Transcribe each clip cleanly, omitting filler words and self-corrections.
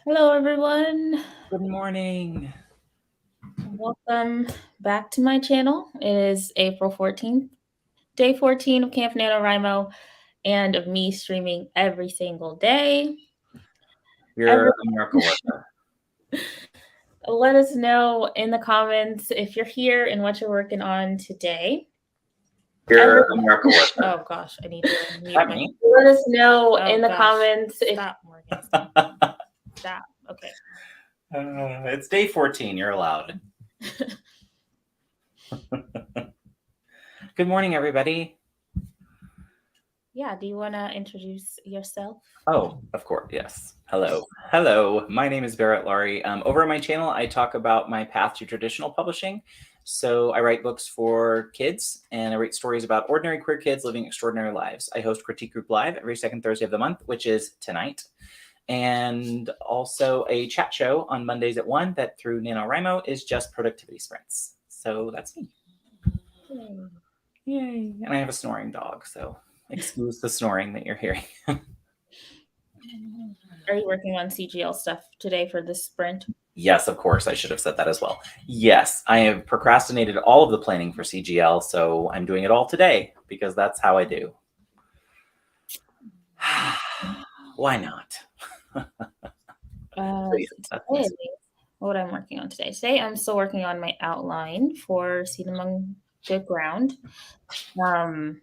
Hello, everyone. Good morning. Welcome back to my channel. It is April 14th, day 14 of Camp Nanowrimo, and of me streaming every single day. You're a miracle worker. Let us know in the comments if you're here and what you're working on today. You're a miracle worker. Oh gosh, I need to mute That my. me? Let us know in the comments. Stop, Morgan. Stop. Okay. It's day 14. You're allowed. Good morning, everybody. Yeah, do you want to introduce yourself? Oh, of course. Yes. Hello. My name is Barrett Laurie. Over on my channel, I talk about my path to traditional publishing. So I write books for kids, and I write stories about ordinary queer kids living extraordinary lives. I host Critique Group Live every second Thursday of the month, which is tonight. And also a chat show on Mondays at 1 that through NaNoWriMo is just productivity sprints. So that's me. Yay. And I have a snoring dog, so excuse the snoring that you're hearing. Are you working on CGL stuff today for this sprint? Yes, of course. I should have said that as well. Yes, I have procrastinated all of the planning for CGL, so I'm doing it all today because that's how I do. Why not? Today, what I'm working on today. Today, I'm still working on my outline for Seed Among the Ground. I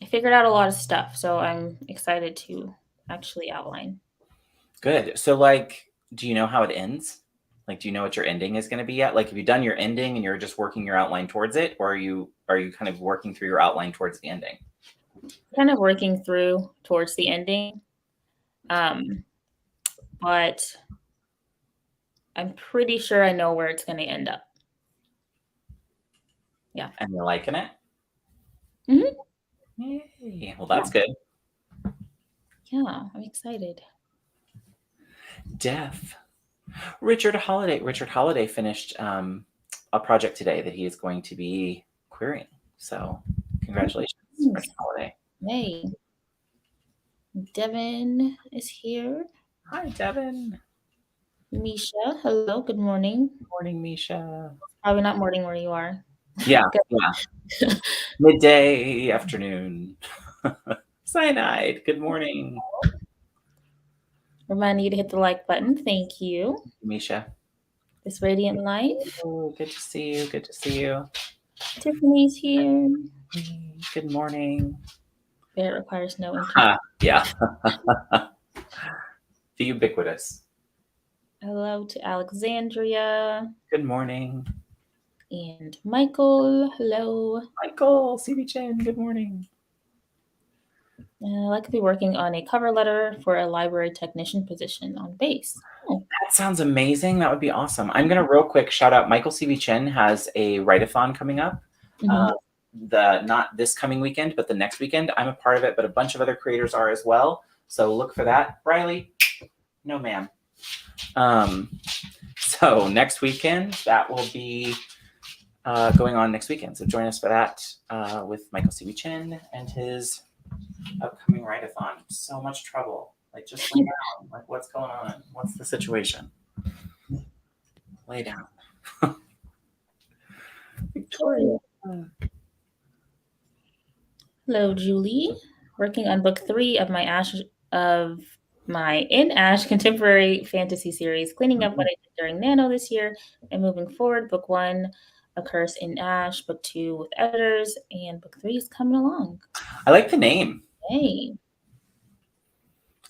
figured out a lot of stuff, so I'm excited to actually outline. Good. So, like, do you know how it ends? Like, do you know what your ending is going to be yet? Like, have you done your ending and you're just working your outline towards it, or are you kind of working through your outline towards the ending? Kind of working through towards the ending, but I'm pretty sure I know where it's going to end up. Yeah. And you're liking it? Mm-hmm. Yay. Well, that's good. Yeah, I'm excited. Deaf. Richard Holiday finished a project today that he is going to be querying. So congratulations, Richard Holiday. Hey. Devin is here. Hi, Devin. Misha, hello, good morning. Good morning, Misha. Probably not morning where you are. Yeah, yeah. Midday, afternoon. Cyanide, good morning. Remind you to hit the like button. Thank you. Misha. This radiant life. Oh, good to see you. Good to see you. Tiffany's here. Good morning. It requires no internet. Yeah. The ubiquitous. Hello to Alexandria. Good morning. And Michael. Hello. Michael, CB Chen, good morning. I could be working on a cover letter for a library technician position on base. Oh. That sounds amazing. That would be awesome. I'm going to real quick shout out Michael CB Chen has a write-a-thon coming up. Not this coming weekend, but the next weekend. I'm a part of it, but a bunch of other creators are as well. So look for that. Riley, no ma'am. So next weekend, that will be going on next weekend. So join us for that with Michael CB Chen and his upcoming write-a-thon. So much trouble. Like, just lay down. Like, what's going on? What's the situation? Lay down. Victoria. Hello, Julie. Working on book 3 of my In Ash contemporary fantasy series, cleaning up what I did during Nano this year and moving forward. Book 1, A Curse in Ash. Book 2 with editors, and book 3 is coming along. I like the name. Hey.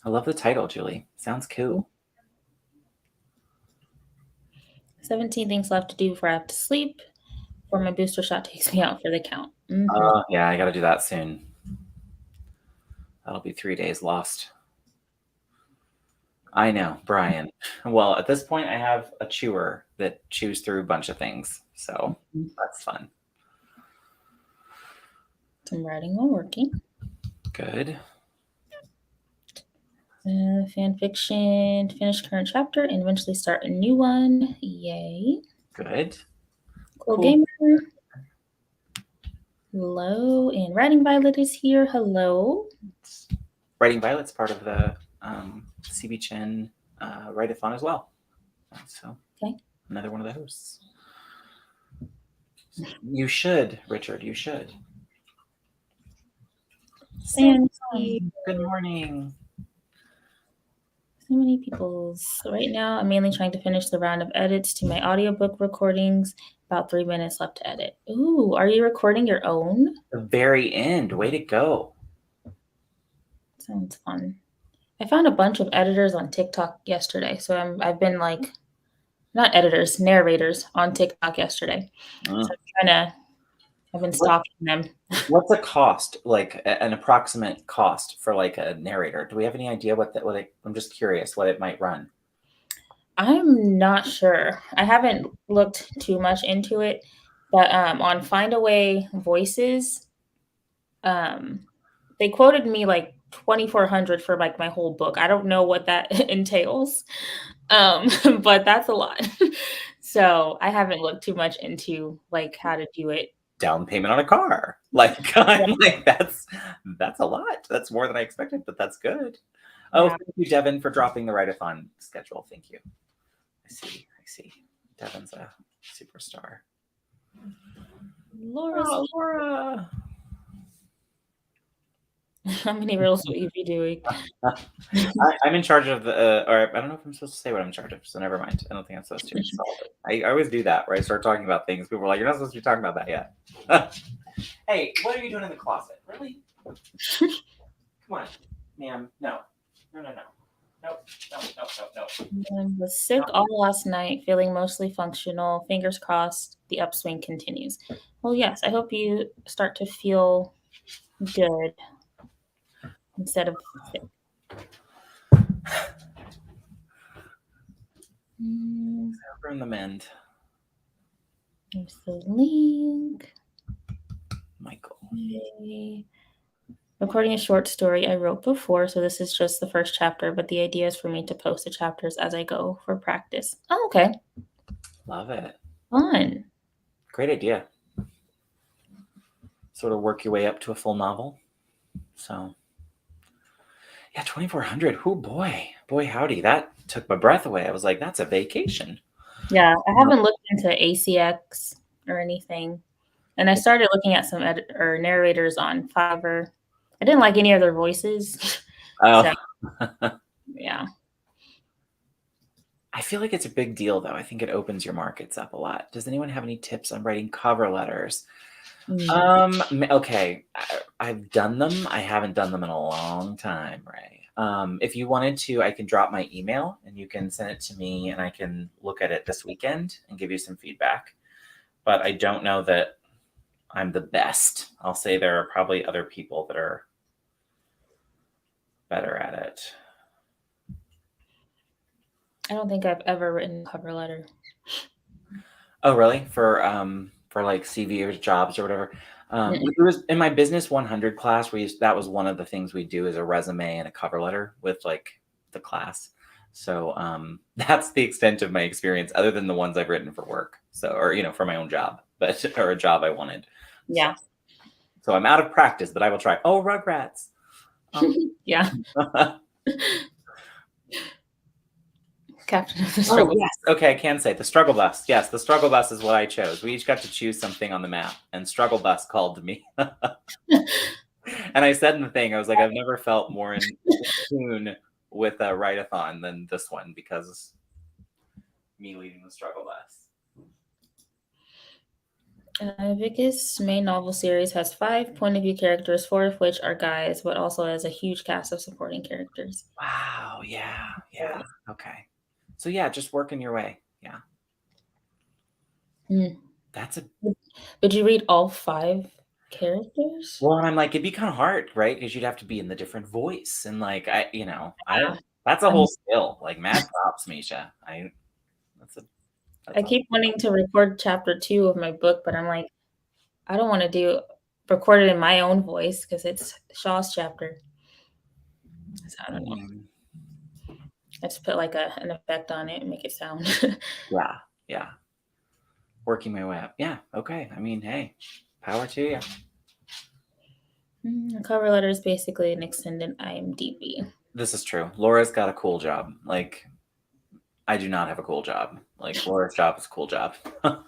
I love the title, Julie. Sounds cool. 17 things left to do before I have to sleep. Before my booster shot takes me out for the count. Yeah, I got to do that soon. That'll be 3 days lost. I know, Brian. Well, at this point, I have a chewer that chews through a bunch of things. So that's fun. Some writing while working. Good. Fan fiction, finish current chapter, and eventually start a new one. Yay. Good. Cool gamer. Hello. And Writing Violet is here. Hello. Writing Violet's part of the CB Chen write-a-thon as well. So Okay. another one of the hosts. You should, Richard. You should. Fancy. Good morning. So many people. So right now, I'm mainly trying to finish the round of edits to my audiobook recordings. About 3 minutes left to edit. Ooh, are you recording your own? The very end. Way to go. Sounds fun. I found a bunch of editors on TikTok yesterday. So I've been like, not editors, narrators on TikTok yesterday. So I've been stalking them. What's a cost, like an approximate cost for like a narrator? Do we have any idea I'm just curious what it might run. I'm not sure. I haven't looked too much into it, but on Findaway Voices, they quoted me like 2,400 for like my whole book. I don't know what that entails, but that's a lot. So I haven't looked too much into like how to do it. Down payment on a car. Like I'm like that's a lot. That's more than I expected, but that's good. Oh, Yeah. thank you, Devin, for dropping the write-a-thon schedule. Thank you. I see. Devin's a superstar. Laura. How many reels will you be doing? I'm in charge of the, or I don't know if I'm supposed to say what I'm in charge of, so never mind. I don't think I'm supposed to. I always do that where I start talking about things. People are like, you're not supposed to be talking about that yet. Hey, what are you doing in the closet? Really? Come on, ma'am. No. Nope. No. I was sick all last night, feeling mostly functional. Fingers crossed the upswing continues. Well, yes, I hope you start to feel good instead of sick. From the mend. Here's the link. Michael. Okay. Recording a short story I wrote before, so this is just the first chapter, but the idea is for me to post the chapters as I go for practice. Oh, okay. Love it. Fun. Great idea. Sort of work your way up to a full novel. So, yeah, 2,400. Oh, boy, howdy. That took my breath away. I was like, that's a vacation. Yeah, I haven't looked into ACX or anything. And I started looking at some narrators on Fiverr. I didn't like any of their voices. Oh. So, yeah. I feel like it's a big deal, though. I think it opens your markets up a lot. Does anyone have any tips on writing cover letters? Okay. I've done them. I haven't done them in a long time, Ray. If you wanted to, I can drop my email and you can send it to me and I can look at it this weekend and give you some feedback. But I don't know that I'm the best. I'll say there are probably other people that are better at it. I don't think I've ever written a cover letter. Oh, really? For like CV or jobs or whatever. It was in my business 100 class. That was one of the things we do is a resume and a cover letter with like the class. So that's the extent of my experience, other than the ones I've written for work. So, or for my own job, or a job I wanted. Yeah. So I'm out of practice, but I will try. Oh, Rugrats. Yeah. Captain of the Struggle. Oh, yes. Okay, I can say the struggle bus. Yes, the struggle bus is what I chose. We each got to choose something on the map, and struggle bus called me. And I said in the thing, I was like, I've never felt more in tune with a write-a-thon than this one, because me leading the struggle bus. Vicky's main novel series has 5 point of view characters, 4 of which are guys, but also has a huge cast of supporting characters. Wow. Yeah. Okay. So yeah, just working your way. Yeah. That's a. Would you read all 5 characters? Well, and I'm like, it'd be kind of hard, right? Because you'd have to be in the different voice, and like I don't. That's a whole skill. Like mad props, Misha. I keep wanting to record chapter 2 of my book, but I'm like, I don't want to record it in my own voice because it's Shaw's chapter. So I don't know. I just put like an effect on it and make it sound. Yeah. Working my way up. Yeah. Okay. I mean, hey, power to you. A cover letter is basically an extended IMDb. This is true. Laura's got a cool job. Like, I do not have a cool job. Like, Laura's job is a cool job. I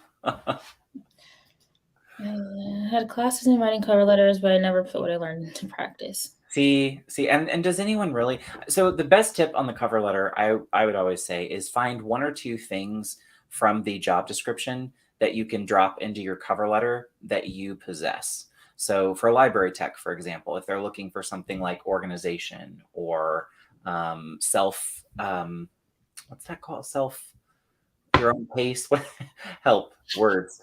had classes in writing cover letters, but I never put what I learned into practice. See, and does anyone really? So the best tip on the cover letter, I would always say, is find one or two things from the job description that you can drop into your cover letter that you possess. So for library tech, for example, if they're looking for something like organization or self, what's that called? Self your own pace. What help words?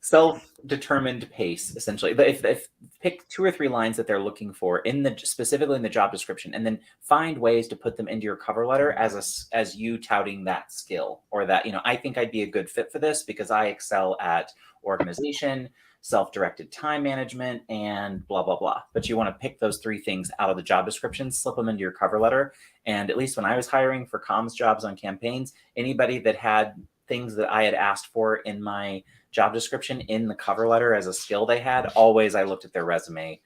Self-determined pace, essentially. But if pick two or three lines that they're looking for in the specifically in the job description, and then find ways to put them into your cover letter as you touting that skill, or that, I think I'd be a good fit for this because I excel at organization, self-directed time management, and blah blah blah. But you want to pick those three things out of the job description, slip them into your cover letter. And at least when I was hiring for comms jobs on campaigns, anybody that had things that I had asked for in my job description in the cover letter as a skill they had, always I looked at their resume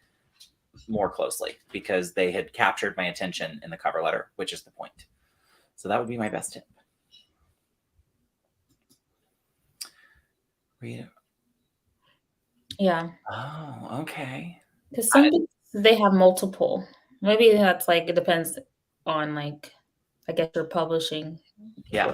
more closely because they had captured my attention in the cover letter, which is the point. So that would be my best tip. Read it. Yeah, Oh, okay. because some books, they have multiple. Maybe that's like it depends on like I guess your publishing. Yeah.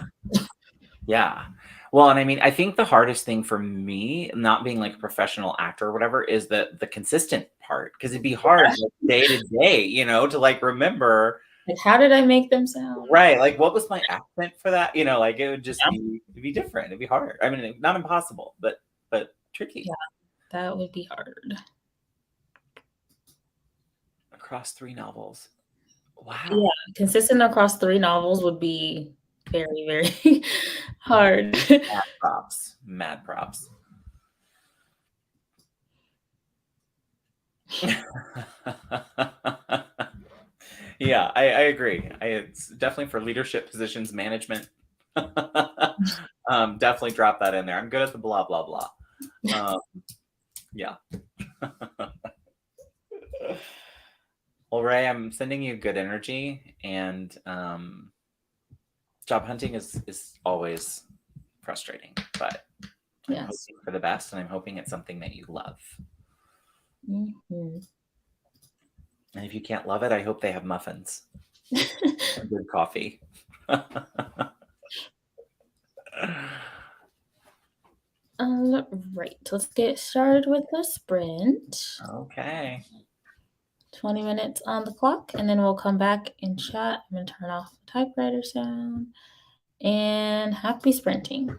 Yeah. Well, and I mean, I think the hardest thing for me, not being like a professional actor or whatever, is the consistent part. Because it'd be hard like, day to day, to like remember, Like, how did I make them sound? right? Like, what was my accent for that? Like it would just Yeah, it'd be different. It'd be hard. I mean, not impossible, but tricky. yeah, that would be hard. Across three novels. Wow. Yeah, consistent across 3 novels would be very, very hard. Mad props. Mad props. Yeah, I agree. It's definitely for leadership positions, management. Definitely drop that in there. I'm good at the blah blah blah. Um, yeah. Well, Ray, I'm sending you good energy, and job hunting is always frustrating, but I'm Yes. hoping for the best, and I'm hoping it's something that you love. Mhm. And if you can't love it, I hope they have muffins and good coffee. Right. Let's get started with the sprint. Okay. 20 minutes on the clock, and then we'll come back and chat. I'm going to turn off the typewriter sound. And happy sprinting.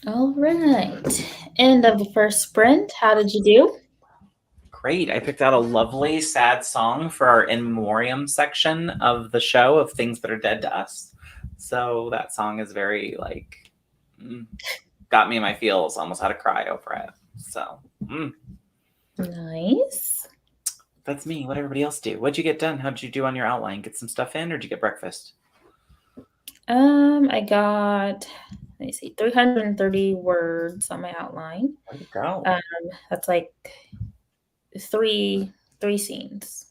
All right. End of the first sprint. How did you do? Great. I picked out a lovely, sad song for our in memoriam section of the show of things that are dead to us. So that song is very got me in my feels. Almost had to cry over it. So Nice. that's me. What everybody else do? What'd you get done? How'd you do on your outline? Get some stuff in, or did you get breakfast? I got, let me see, 330 words on my outline. Where'd it go? That's like three scenes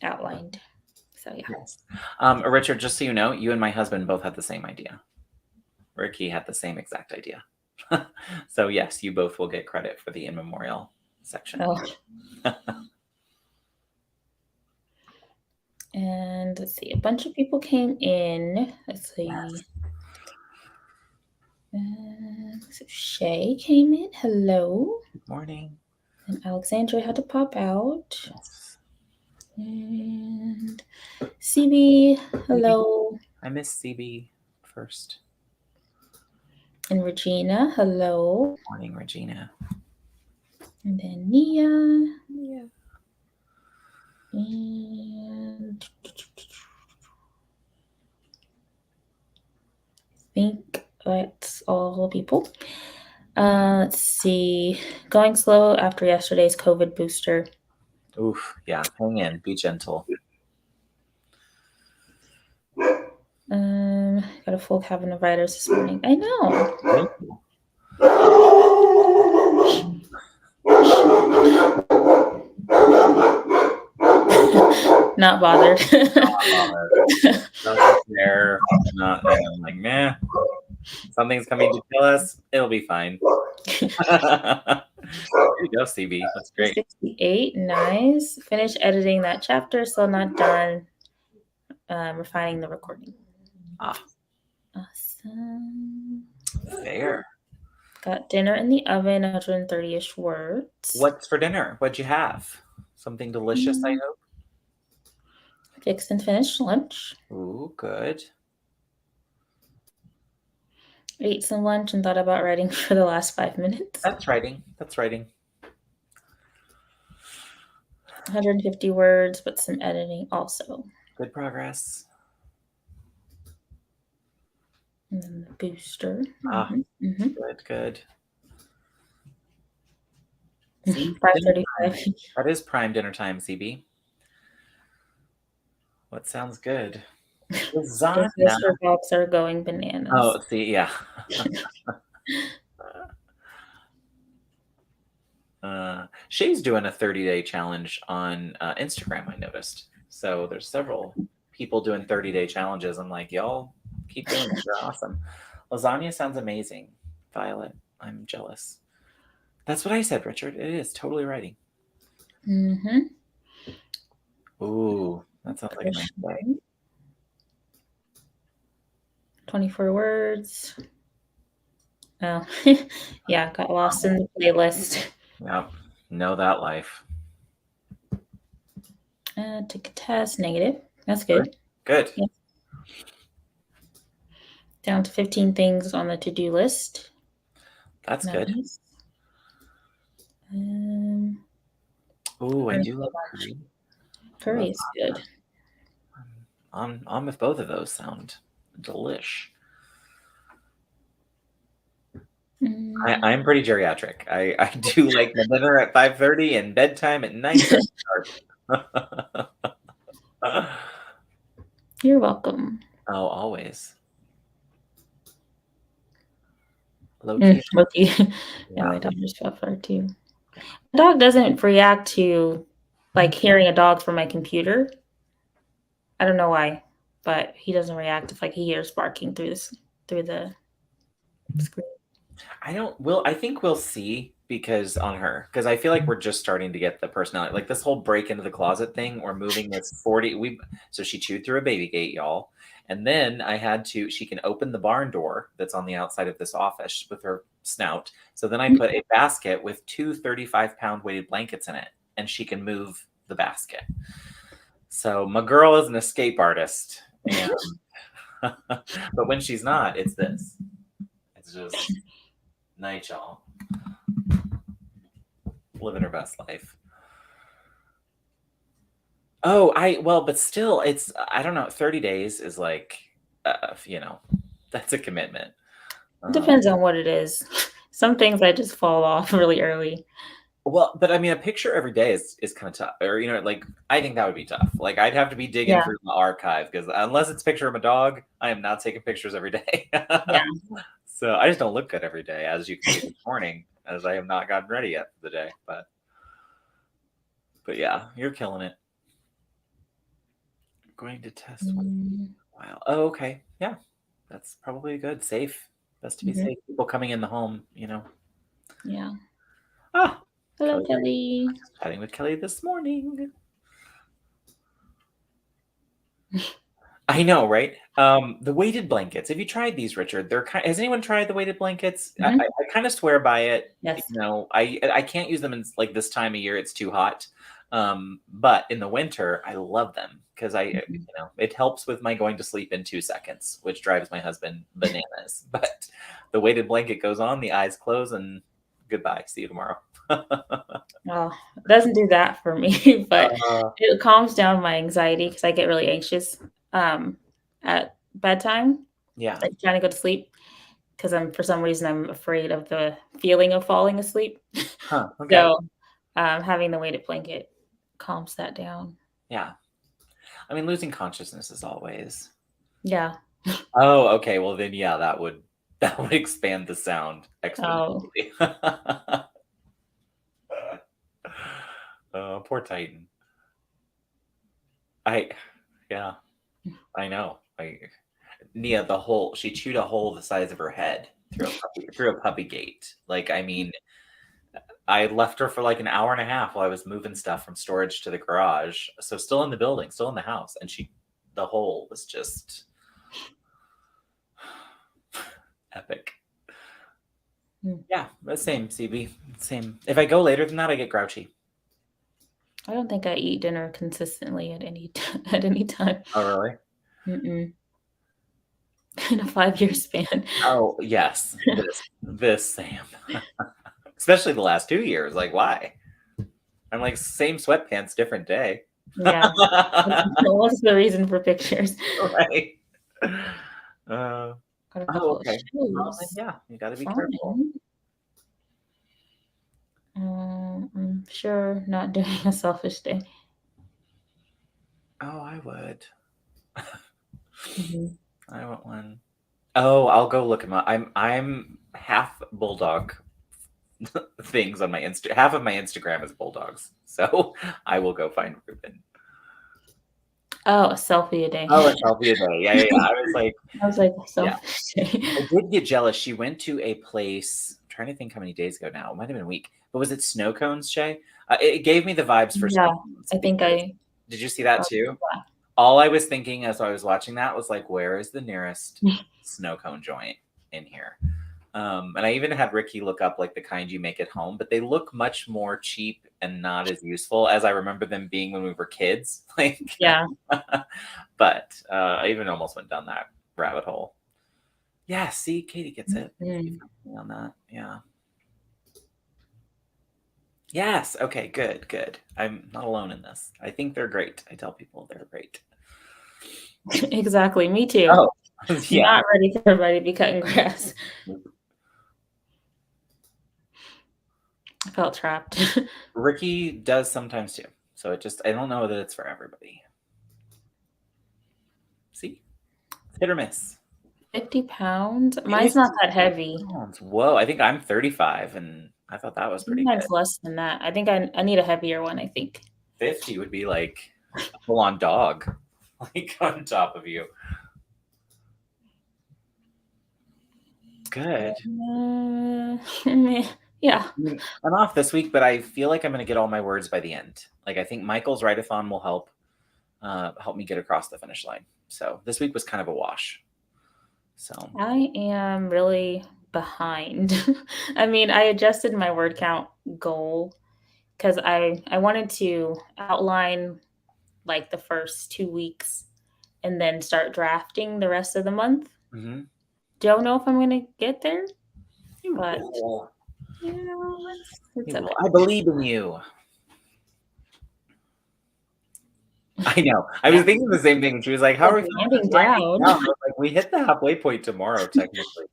outlined. So yeah. Yes. Richard, just so you know, you and my husband both had the same idea. Ricky had the same exact idea. So yes, you both will get credit for the in memorial section. Oh. And let's see, a bunch of people came in. Let's see. Yes. So Shay came in. Hello. Good morning. And Alexandra had to pop out. Yes. And CB, hello. I miss CB first. And Regina, hello. Morning, Regina. And then Nia. Yeah. And I think that's all people. Let's see. Going slow after yesterday's COVID booster. Oof. Yeah. Hang in. Be gentle. Got a full cabin of writers this morning. I know. Thank you. Not bothered. Nothing there. I'm like, meh. Something's coming to kill us. It'll be fine. There you go, CB. That's great. 68, nice. Finished editing that chapter, still not done. Refining the recording. Awesome. There. Got dinner in the oven, 130-ish words. What's for dinner? What'd you have? Something delicious, I hope. Fixed and finished lunch. Ooh, good. Ate some lunch and thought about writing for the last 5 minutes. That's writing. 150 words, but some editing also. Good progress. And then the booster. Good. See, 5:35. That is prime dinner time, CB. What sounds good? Lasagna. Mr. Box are going bananas. Oh, see, yeah. Shay's doing a 30-day challenge on Instagram, I noticed. So there's several people doing 30-day challenges. I'm like, y'all keep doing it. They're awesome. Lasagna sounds amazing. Violet, I'm jealous. That's what I said, Richard. It is totally writing. Ooh, that sounds like a nice day. 24 words. Oh, yeah, got lost in the playlist. Yep, know that life. Took a test, negative. That's good. Good. Yeah. Down to 15 things on the to-do list. That's good. Ooh, I do love curry. Curry is good. On with both of those. Sound delish. I'm pretty geriatric. I do like my dinner at 5:30 and bedtime at 9. You're welcome. Oh, always. Low-key. Yeah, my daughter's suffer too. My dog doesn't react to like hearing a dog from my computer. I don't know why, but he doesn't react if like he hears barking through the screen. I think we'll see because I feel like we're just starting to get the personality. Like this whole break into the closet thing, we're moving this 40. So she chewed through a baby gate, y'all. And then she can open the barn door that's on the outside of this office with her snout. So then I put a basket with 2 35-pound weighted blankets in it, and she can move the basket. So my girl is an escape artist. And but when she's not, it's this. just night, y'all. Living her best life. But still, I don't know. 30 days is like, that's a commitment. It depends on what it is. Some things I just fall off really early. Well, but I mean, a picture every day is kind of tough, or like I think that would be tough. Like I'd have to be digging Yeah, through the archive because unless it's a picture of a dog, I am not taking pictures every day. yeah. So I just don't look good every day, as you can see this morning, as I have not gotten ready yet for the day. But yeah, you're killing it. Going to test one. Mm, Wow. Oh, okay. Yeah, that's probably good. Safe. Best to be mhm, safe. People coming in the home, yeah. Ah, Hello, Kelly. Kelly. Just chatting with Kelly this morning. I know, right? The weighted blankets. Have you tried these, Richard? Has anyone tried the weighted blankets? I, I, Mhm. I kind of swear by it. Yes. I can't use them in like this time of year. It's too hot. But in the winter, I love them because Mhm. it helps with my going to sleep in 2 seconds, which drives my husband bananas. But the weighted blanket goes on, the eyes close, and goodbye. See you tomorrow. Oh, it doesn't do that for me, but Uh, it calms down my anxiety because I get really anxious um, at bedtime, yeah. like trying to go to sleep because for some reason I'm afraid of the feeling of falling asleep. Huh. Okay. So having the weighted blanket calms that down. Yeah. I mean, losing consciousness is always. Yeah. Oh, okay. Well, then, yeah, that would expand the sound Oh, exponentially. Oh, poor Titan. I, yeah, I know. Nia, she chewed a hole the size of her head through a puppy gate. Like, I mean, I left her for like an hour and a half while I was moving stuff from storage to the garage. So still in the building, still in the house, and the hole was just epic. mm. Yeah, the same, CB. Same. If I go later than that, I get grouchy. I don't think I eat dinner consistently at at any time. Oh, really? Mm-mm. In a 5-year span. Oh, yes. This Sam. Especially the last 2 years. Like, why? I'm like same sweatpants, different day. Yeah. What's the reason for pictures? Right. Uh, Got a oh, couple of okay. Well, then, shoes. yeah, you got to be careful. Fine. I'm sure not doing a selfish day. Oh, I would. Mhm. I want one. Oh, I'll go look him up. I'm half bulldog things on my half of my Instagram is bulldogs. So I will go find Ruben. Oh, a selfie a day. Oh, a selfie a day. Yeah, yeah, yeah. I was like, Yeah. selfish day. I did get jealous. She went to a place. I'm trying to think how many days ago now. It might have been a week. But was it snow cones, Shay? It gave me the vibes for Yeah, snow cones. I think I Did you see that probably too? All I was thinking as I was watching that was like, where is the nearest saw. snow cone joint in here? And I even had Ricky look up like the kind you make at home, but they look much more cheap and not as useful as I remember them being when we were kids. Like, Yeah. but I even almost went down that rabbit hole. Yeah, see, Katie gets it. Thank you Mm. for me on that. Yeah. Yes. Okay. Good. Good. I'm not alone in this. I think they're great. I tell people they're great. Exactly, me too. Oh, yeah. Not ready for everybody to be cutting grass. I felt trapped. Ricky does sometimes too. So I don't know that it's for everybody. See? It's hit or miss. 50 pounds? Mine's not 50 that heavy. pounds. Whoa. I think I'm 35 and I thought that was pretty good. Mine's less than that. I think I need a heavier one, I think. 50 would be like a full on dog, like on top of you. Good. Yeah. I'm off this week, but I feel like I'm going to get all my words by the end. Like I think Michael's write-a-thon will help me get across the finish line. So this week was kind of a wash. So I am really behind. I mean, I adjusted my word count goal because I wanted to outline like the first 2 weeks and then start drafting the rest of the month. mhm. Don't know if I'm gonna get there. But will. it's okay. I believe in you. I know. I was thinking the same thing. She was like, "How are we Winding winding down. down?" I was like, "We hit the halfway point tomorrow, technically."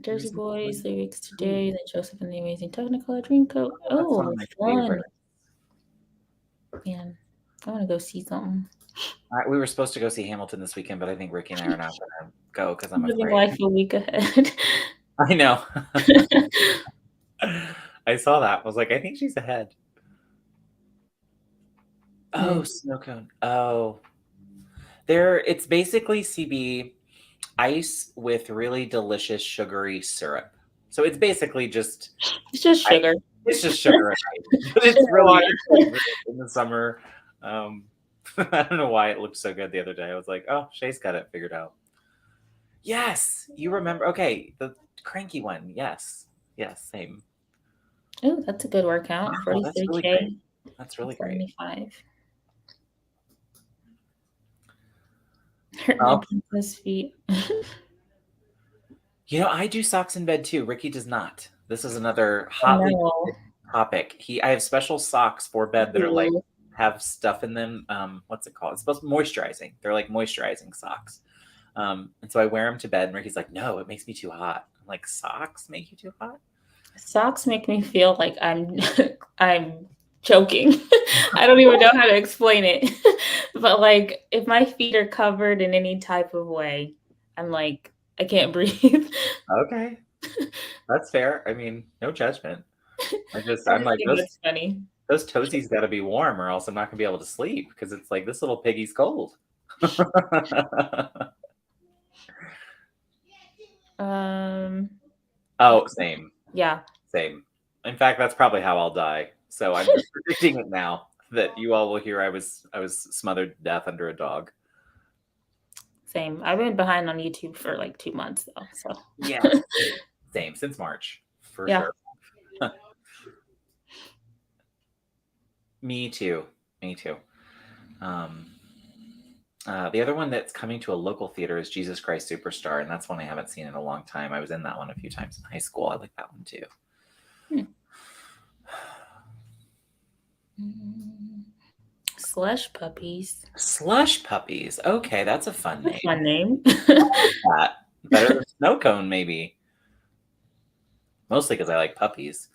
Jersey Boys, 3 weeks today. Then Joseph and the Amazing Technicolor Dreamcoat. That's one of my Fun. favorites. Man, I want to go see something. We were supposed to go see Hamilton this weekend, but I think Ricky and I are not going to go because I'm Living afraid. life a week ahead. I know. I saw that. I was like, I think she's ahead. Oh, snow cone. Oh. It's basically CB ice with really delicious sugary syrup. So it's basically just It's just sugar. It's just sugar and ice. But it's really good in the summer. I don't know why it looked so good the other day. I was like, oh, Shay's got it figured out. Yes, you remember. Okay, the cranky one. Yes, same. Oh, that's a good workout. Wow, that's really 43K. great. That's really great. 75. Hurt my princess feet. I do socks in bed too. Ricky does not. This is another hotly topic. I have special socks for bed that are like have stuff in them. What's it called? It's supposed to be moisturizing. They're like moisturizing socks. And so I wear them to bed, and Ricky's like, "No, it makes me too hot." I'm like, "Socks make you too hot?" Socks make me feel like I'm choking. I don't even know how to explain it. But like if my feet are covered in any type of way, I'm like, I can't breathe. Okay. That's fair. I mean, no judgment. I'm like, that's funny. Those toesies got to be warm or else I'm not going to be able to sleep because it's like this little piggy's cold. Oh, same. Yeah. Same. In fact, that's probably how I'll die. So I'm just predicting it now that you all will hear I was smothered to death under a dog. Same. I've been behind on YouTube for like 2 months though. So yeah. Same since March for sure. Me too. The other one that's coming to a local theater is Jesus Christ Superstar, and that's one I haven't seen in a long time. I was in that one a few times in high school. I like that one too. Slush puppies. Slush puppies. Okay, that's a fun name. Fun name. I like that. Better than snow cone, maybe. Mostly because I like puppies.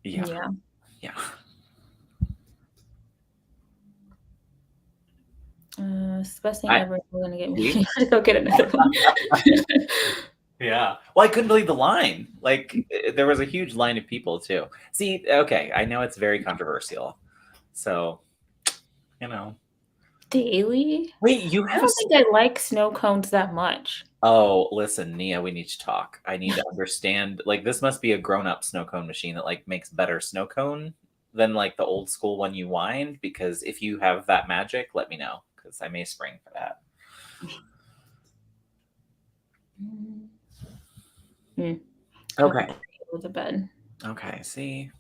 Yeah. It's the best thing ever. We're gonna get me to go get another one. Yeah. Well, I couldn't believe the line. Like there was a huge line of people too. See, okay, I know it's very controversial. So, Daily? Wait, you have I don't think I like snow cones that much. Oh, listen, Nia, we need to talk. I need to understand. Like, this must be a grown-up snow cone machine that like makes better snow cone than like the old school one you wind. Because if you have that magic, let me know because I may spring for that. Okay. With the bed. Okay. See,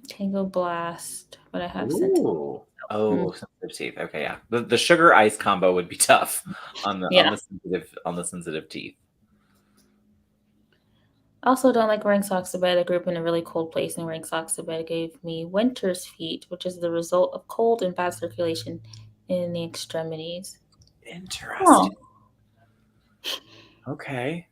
Tango Blast, but I have sensitive teeth. Okay, yeah. The sugar ice combo would be tough on the sensitive teeth. Also, don't like wearing socks to bed. I grew up in a really cold place, and wearing socks to bed gave me winter's feet, which is the result of cold and bad circulation in the extremities. Interesting. Okay.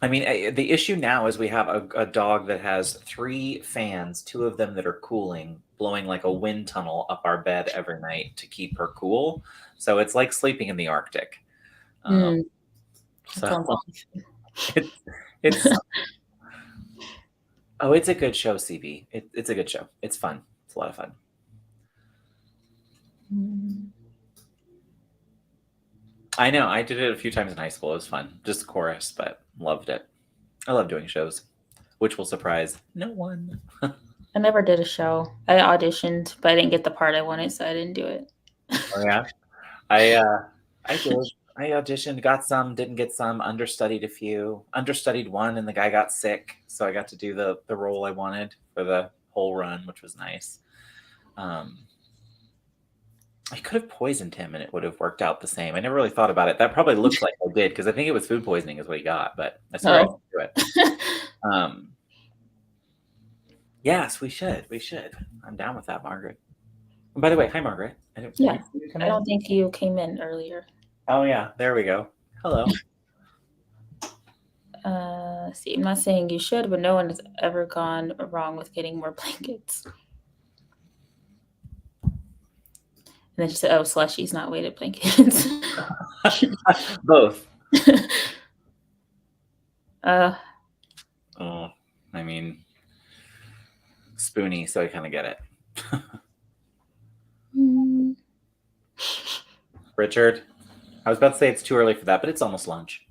I mean, the issue now is we have a dog that has 3 fans, 2 of them that are cooling, blowing like a wind tunnel up our bed every night to keep her cool. So it's like sleeping in the Arctic. So it's it's a good show, CB. It's a good show. It's fun. It's a lot of fun. I know. I did it a few times in high school. It was fun. Just chorus, but loved it. I love doing shows, which will surprise no one. I never did a show. I auditioned, but I didn't get the part I wanted, so I didn't do it. Oh yeah, I did. I auditioned, got some, didn't get some, understudied a few, understudied one, and the guy got sick, so I got to do the role I wanted for the whole run, which was nice. I could have poisoned him and it would have worked out the same. I never really thought about it. That probably looks like I did because I think it was food poisoning is what he got, but I swear I didn't Oh. do it. Yes, we should. We should. I'm down with that, Margaret. And by the way, hi, Margaret. Have Yeah. you come I in? don't think you came in earlier. Oh, yeah. There we go. Hello. See, I'm not saying you should, but no one has ever gone wrong with getting more blankets. And then she said, "Oh, slushies, not weighted blankets." Both. uh, Oh, I mean, spoony, so I kind of get it. mm, Richard, I was about to say it's too early for that, but it's almost lunch.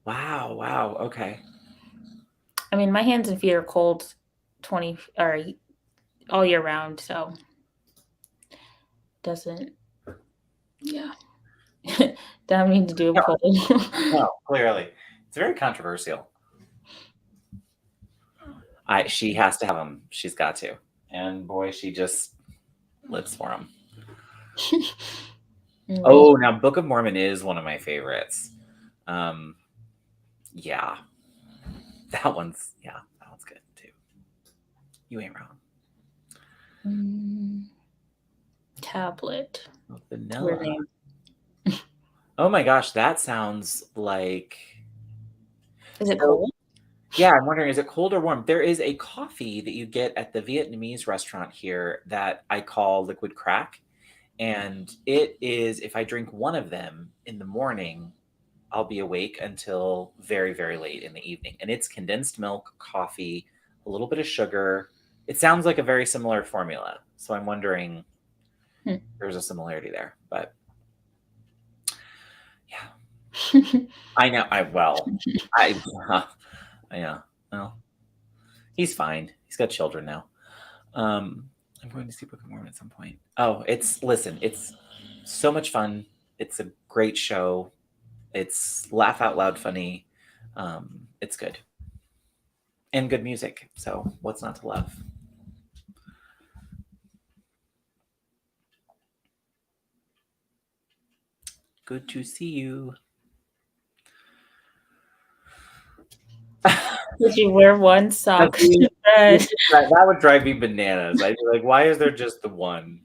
Wow. Wow. Okay. I mean, my hands and feet are cold 20 or all year round, so doesn't, yeah. Don't need to do a poll. No, clearly. It's very controversial. She has to have them. She's got to. And boy, she just lives for them. Oh, now Book of Mormon is one of my favorites. Yeah. That one's good too. You ain't wrong. Tablet. Vanilla. Weird name. Oh my gosh, that sounds like. Is it cold? Yeah, I'm wondering, is it cold or warm? There is a coffee that you get at the Vietnamese restaurant here that I call liquid crack. And it is, if I drink one of them in the morning, I'll be awake until very, very late in the evening. And it's condensed milk, coffee, a little bit of sugar. It sounds like a very similar formula. So I'm wondering if there's a similarity there. But yeah. I know. Yeah. Well, he's fine. He's got children now. I'm going to see Book of Mormon at some point. Oh, it's so much fun. It's a great show. It's laugh out loud funny. It's good. And good music. So what's not to love? Good to see you. Did you wear one sock to bed? That would drive me bananas. I'd be like, why is there just the one?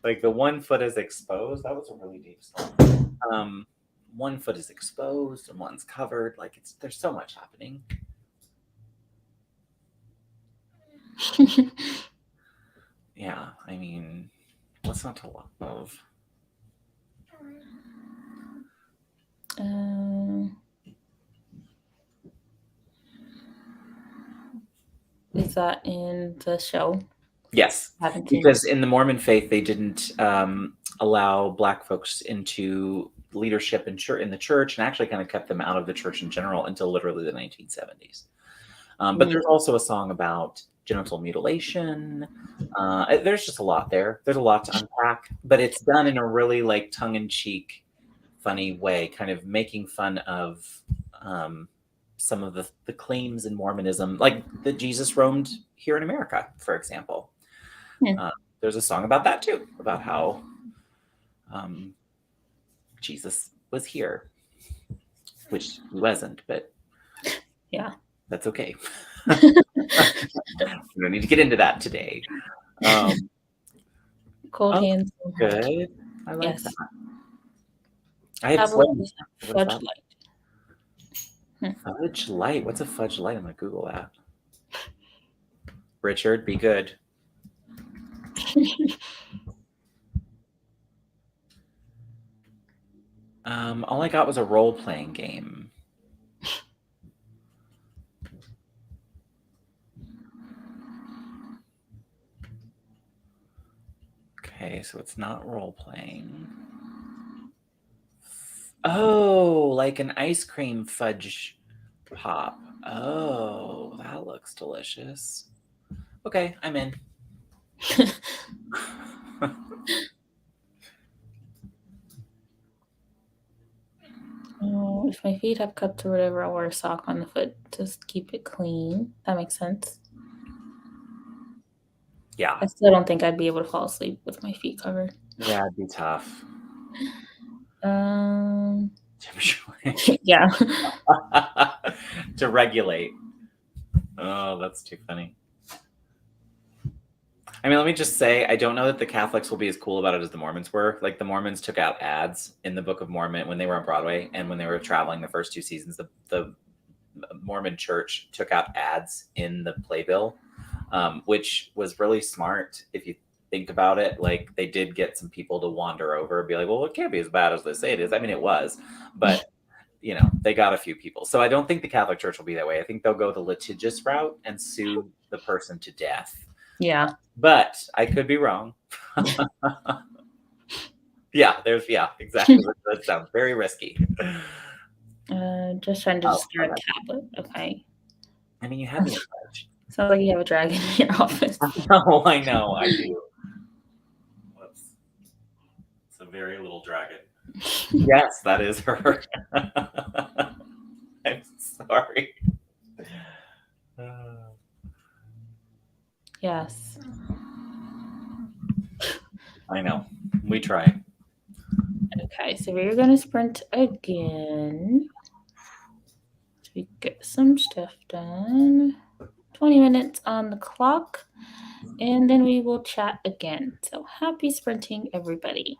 Like the one foot is exposed. That was a really deep song. One foot is exposed and one's covered. Like there's so much happening. Yeah, I mean, what's not to love? Is that in the show? Yes, because in the Mormon faith, they didn't allow Black folks into leadership in the church, and actually kind of kept them out of the church in general until literally the 1970s. But there's also a song about genital mutilation. There's just a lot there. There's a lot to unpack, but it's done in a really like tongue-in-cheek, funny way, kind of making fun of some of the claims in Mormonism, like that Jesus roamed here in America, for example. There's a song about that too, about how Jesus was here, which he wasn't, but yeah, that's okay. We don't need to get into that today. Cold hands. Good. I like that. I had fudge light. Fudge light. What's a fudge light? I'm gonna Google that. Richard, be good. All I got was a role-playing game. Okay, so it's not role-playing. Oh, like an ice cream fudge pop. Oh, that looks delicious. Okay, I'm in. If my feet have cuts or whatever, I'll wear a sock on the foot to keep it clean. That makes sense. Yeah. I still don't think I'd be able to fall asleep with my feet covered. Yeah, it'd be tough. Um, Tim yeah. to regulate. Oh, that's too funny. I mean, let me just say, I don't know that the Catholics will be as cool about it as the Mormons were. Like, the Mormons took out ads in the Book of Mormon when they were on Broadway, and when they were traveling the first two seasons, the Mormon Church took out ads in the playbill, which was really smart if you think about it. Like, they did get some people to wander over and be like, well, it can't be as bad as they say it is. I mean, it was, but they got a few people. So I don't think the Catholic Church will be that way. I think they'll go the litigious route and sue the person to death. Yeah. But I could be wrong. Yeah, exactly. That sounds very risky. Just trying to just start Okay. a tablet. Okay. I mean, you have the image. Sounds like you have a dragon in your office. Oh, I know, I do. Whoops. It's a very little dragon. Yes, that is her. I'm sorry. Yes. I know. We try. Okay, so we're gonna sprint again. So we get some stuff done. 20 minutes on the clock, and then we will chat again. So happy sprinting, everybody.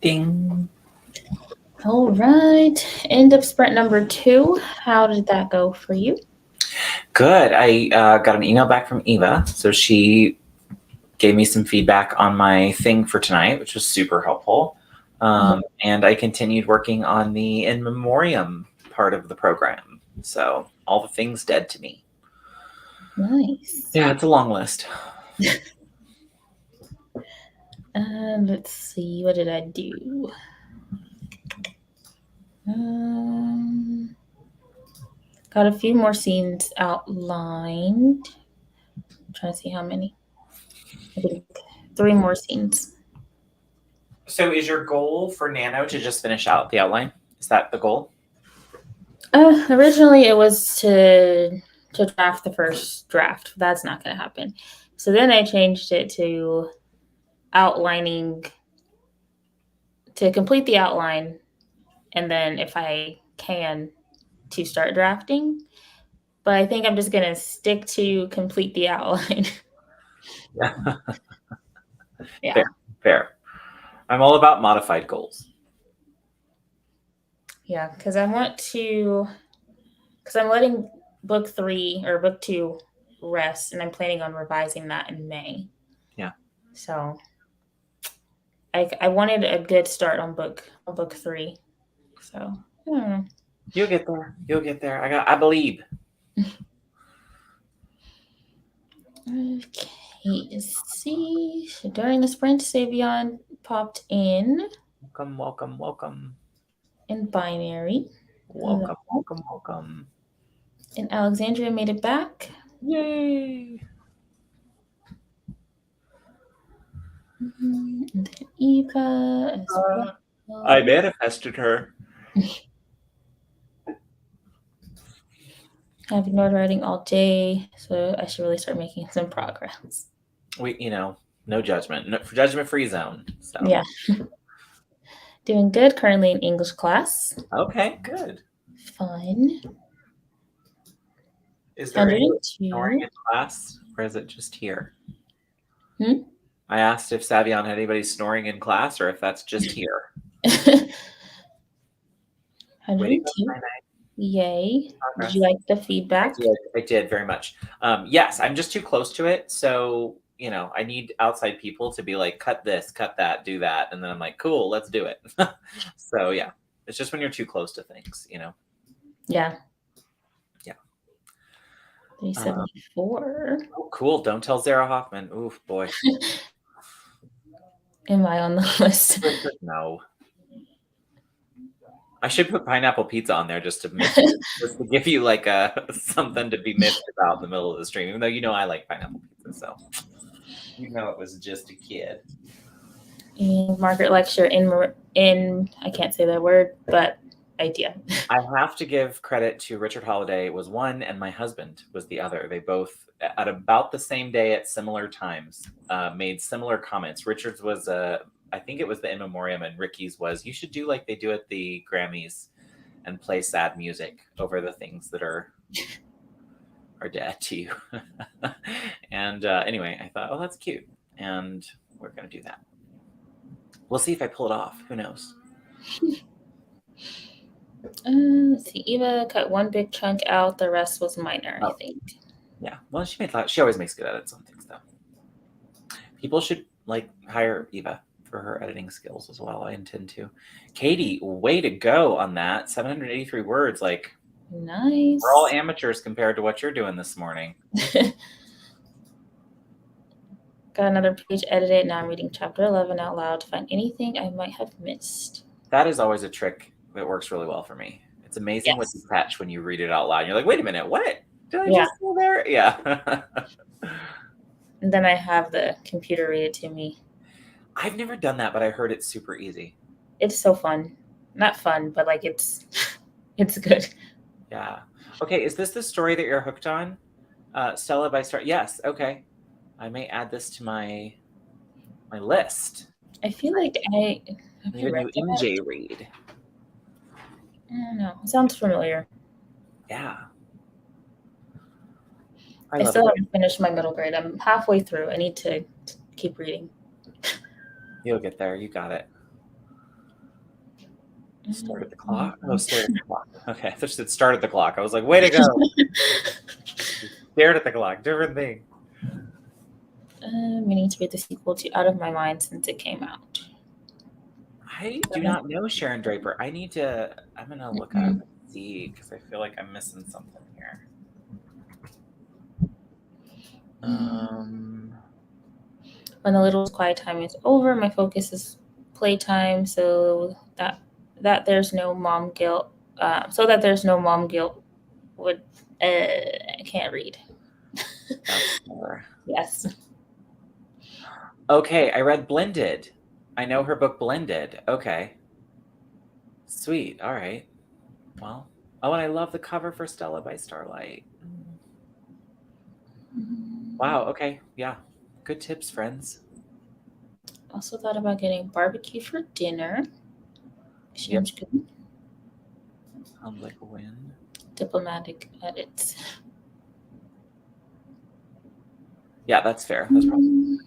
Ding. All right. End of sprint number 2. How did that go for you? Good. I got an email back from Eva. So she gave me some feedback on my thing for tonight, which was super helpful. And I continued working on the in memoriam part of the program. So all the things dead to me. Nice. Yeah, it's a long list. Let's see. What did I do? Got a few more scenes outlined. I'm trying to see how many. I think 3 more scenes. So is your goal for Nano to just finish out the outline? Is that the goal? Originally, it was to draft the first draft. That's not going to happen. So then I changed it to outlining, to complete the outline, and then if I can, to start drafting. But I think I'm just going to stick to complete the outline. Yeah. Fair. I'm all about modified goals. Yeah, because I'm letting book 3 or book 2 rest, and I'm planning on revising that in May. Yeah. So I wanted a good start on book 3. So I don't know. You'll get there. You'll get there. I believe. Okay, let's see. So during the sprint, Savion popped in. Welcome. In binary. Welcome. And Alexandria made it back. Yay! And then Eva as well. I manifested her. I've ignored writing all day, so I should really start making some progress. No judgment. No, judgment-free zone. So. Yeah. Doing good. Currently in English class. Okay, good. Fun. Is there any snoring in class, or is it just here? I asked if Savion had anybody snoring in class, or if that's just here. 102. Yay. Did you like the feedback? I did very much. Yes, I'm just too close to it. So, I need outside people to be like, cut this, cut that, do that. And then I'm like, cool, let's do it. So, yeah, it's just when you're too close to things, Yeah. Yeah. 374. Oh, cool. Don't tell Zara Hoffman. Oof, boy. Am I on the list? No. I should put pineapple pizza on there just to give you like something to be missed about in the middle of the stream, even though I like pineapple pizza, so it was just a kid. And Margaret lecture in I can't say that word, but idea. I have to give credit to Richard Holiday was one, and my husband was the other. They both at about the same day at similar times made similar comments. Richard's was I think it was the in memoriam, and Ricky's was, you should do like they do at the Grammys and play sad music over the things that are dead to you. And anyway, I thought, oh, that's cute. And we're going to do that. We'll see if I pull it off. Who knows? Let's see. Eva cut one big chunk out. The rest was minor, I think. Yeah. Well, she always makes good edits on things, though. People should hire Eva for her editing skills as well. I intend to. Katie, way to go on that. 783 words. Nice. We're all amateurs compared to what you're doing this morning. Got another page edited. Now I'm reading chapter 11 out loud to find anything I might have missed. That is always a trick that works really well for me. It's amazing what you catch when you read it out loud. You're like, wait a minute, what? Did I just go there? Yeah. And then I have the computer read it to me. I've never done that, but I heard it's super easy. It's so fun. Not fun, but it's good. Yeah. Okay, is this the story that you're hooked on? Stella by Star. Yes, okay. I may add this to my list. I feel like I need a new MJ read. I don't know. It sounds familiar. Yeah. I still haven't finished my middle grade. I'm halfway through. I need to keep reading. You'll get there. You got it. Started the clock? Oh, stared at the clock. Okay, I thought you said started the clock. I was like, way to go. Stared at the clock. Different thing. Meaning to read the sequel to Out of My Mind since it came out. I do not know Sharon Draper. I'm going to look up and see because I feel like I'm missing something here. When the little quiet time is over, my focus is playtime, so that there's no mom guilt. Would I can't read. That's more. Yes. Okay, I read Blended. I know her book Blended. Okay. Sweet. All right. Well, oh, and I love the cover for Stella by Starlight. Wow. Okay. Yeah. Good tips, friends. Also thought about getting barbecue for dinner. Seems good. Sounds like a win. Diplomatic edits. Yeah, that's fair. That's probably.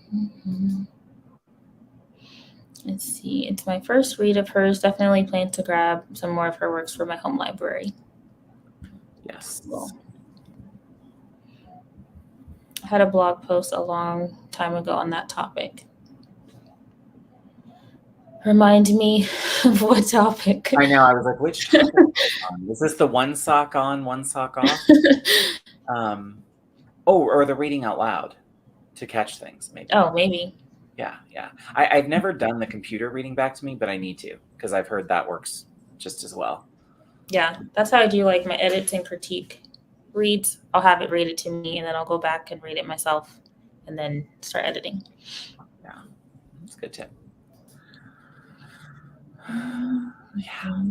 Let's see. It's my first read of hers. Definitely plan to grab some more of her works for my home library. Yes. Cool. I had a blog post a long time ago on that topic. Remind me of what topic. I know. I was like, which topic was this the one sock on, one sock off? Or the reading out loud to catch things, maybe. Oh, maybe. Yeah. I've never done the computer reading back to me, but I need to because I've heard that works just as well. Yeah, that's how I do like my edits and critique reads. I'll have it read it to me, and then I'll go back and read it myself, and then start editing. Yeah, that's a good tip. Yeah.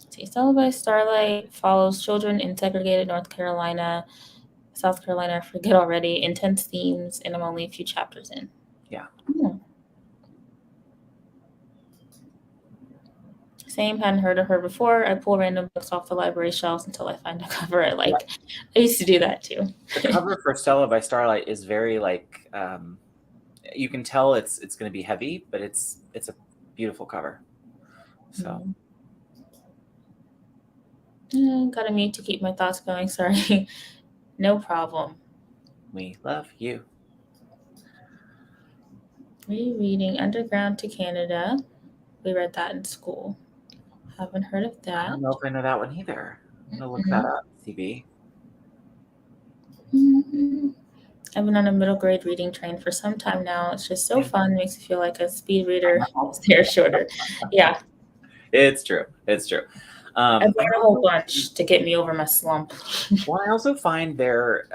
See, Stella by Starlight follows children in segregated South Carolina, I forget already, intense themes, and I'm only a few chapters in. Yeah. Same, hadn't heard of her before. I pull random books off the library shelves until I find a cover I like. Yeah. I used to do that too. The cover for Stella by Starlight is very like, you can tell it's going to be heavy, but it's a beautiful cover. So. Gotta mute to keep my thoughts going. Sorry. No problem. We love you. Rereading Underground to Canada. We read that in school. Haven't heard of that. I don't know if I know that one either. I'm going to look that up, CB. I've been on a middle grade reading train for some time now. It's just so fun. It makes me feel like a speed reader. They're shorter. Yeah. It's true. I bought a whole bunch to get me over my slump. Well, I also find there's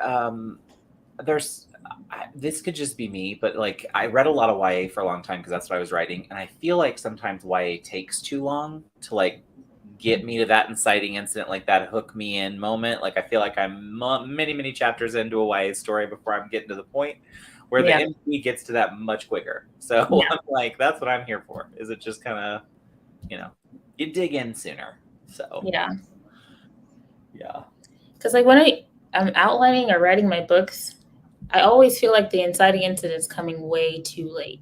this could just be me, but like I read a lot of YA for a long time because that's what I was writing, and I feel like sometimes YA takes too long to like get me to that inciting incident, like that hook me in moment. Like I feel like I'm many chapters into a YA story before I'm getting to the point where the MP gets to that much quicker. So I'm like, that's what I'm here for. Is it just kind of, you dig in sooner. So yeah. Because like when I'm outlining or writing my books, I always feel like the inciting incident is coming way too late.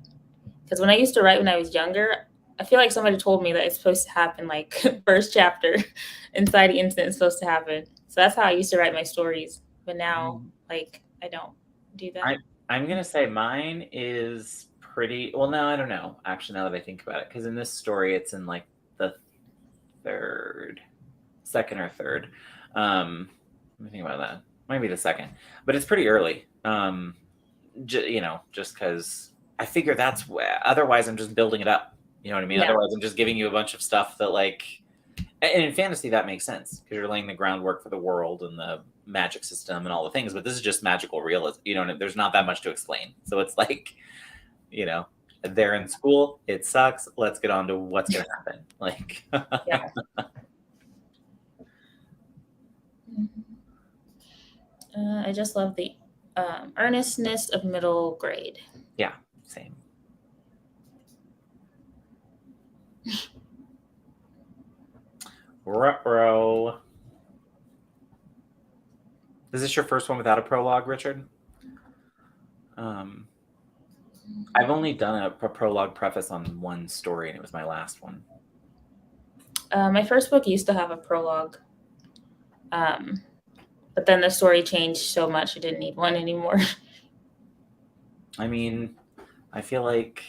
Because when I used to write when I was younger, I feel like somebody told me that it's supposed to happen like first chapter, inciting incident is supposed to happen. So that's how I used to write my stories. But now, like, I don't do that. I'm going to say mine is pretty, well, no, I don't know. Actually, now that I think about it, because in this story, it's in like the second or third. Let me think about that. Might be the second, but it's pretty early. Just because I figure that's otherwise I'm just building it up. You know what I mean? Yeah. Otherwise I'm just giving you a bunch of stuff that like, and in fantasy that makes sense because you're laying the groundwork for the world and the magic system and all the things, but this is just magical realism. There's not that much to explain. So it's like, they're in school, it sucks. Let's get on to what's going to happen. Like, yeah. I just love the earnestness of middle grade. Yeah, same. Ruh-roh. Is this your first one without a prologue, Richard? I've only done a prologue preface on one story, and it was my last one. My first book used to have a prologue, but then the story changed so much I didn't need one anymore. I mean, I feel like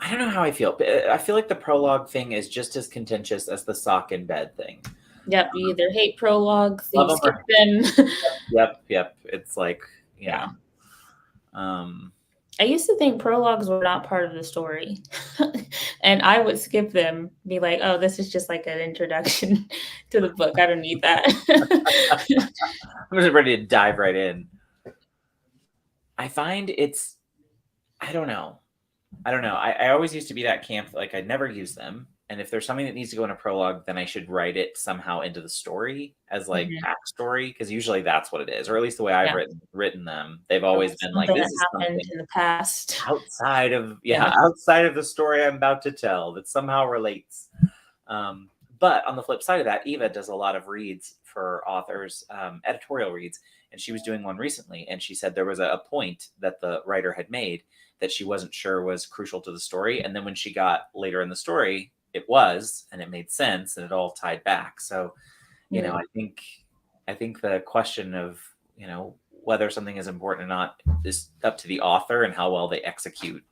I don't know how I feel, but I feel like the prologue thing is just as contentious as the sock in bed thing. Yep, you either hate prologues, Love you them skip or them. yep. It's like Yeah. Um, I used to think prologues were not part of the story. And I would skip them, be like, oh, this is just like an introduction to the book. I don't need that. I'm just ready to dive right in. I find it's I don't know. I always used to be that camp, like I'd never use them. And if there's something that needs to go in a prologue, then I should write it somehow into the story as like Mhm. backstory, because usually that's what it is, or at least the way I've Yeah. written them. They've Or always like been like, something this that is happened something in the past. Yeah. outside of the story I'm about to tell that somehow relates. Um, but on the flip side of that, Eva does a lot of reads for authors, editorial reads, and she was doing one recently, and she said there was a point that the writer had made that she wasn't sure was crucial to the story, and then when she got later in the story, it was, and it made sense, and it all tied back. So, Mm. I think the question of whether something is important or not is up to the author and how well they execute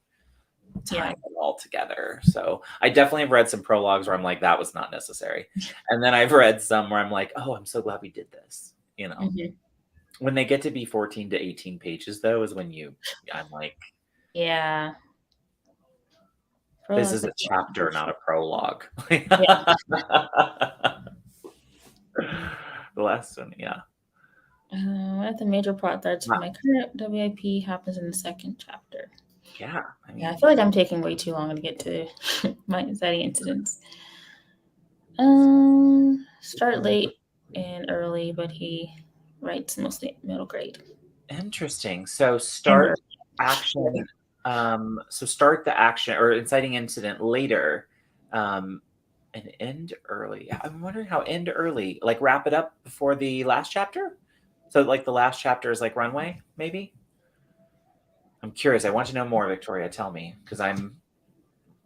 Yeah. tying it all together. So I definitely have read some prologues where I'm like, that was not necessary. And then I've read some where I'm like, oh, I'm so glad we did this. Mhm. When they get to be 14 to 18 pages, though, is when I'm like, Yeah. this Prologues is are a chapter, not a prologue. Yeah. The last one, yeah. One of the major plot threads for my current WIP happens in the second chapter. Yeah. I Yeah, I mean, feel like I'm taking way too long to get to my anxiety incidents. Start late and early, but he writes mostly middle grade. interesting. So And start action. So start the action or inciting incident later. And end early. I'm wondering how end early, like wrap it up before the last chapter. So like the last chapter is like runway, maybe. I'm curious. I want to know more, Victoria. Tell me, because I'm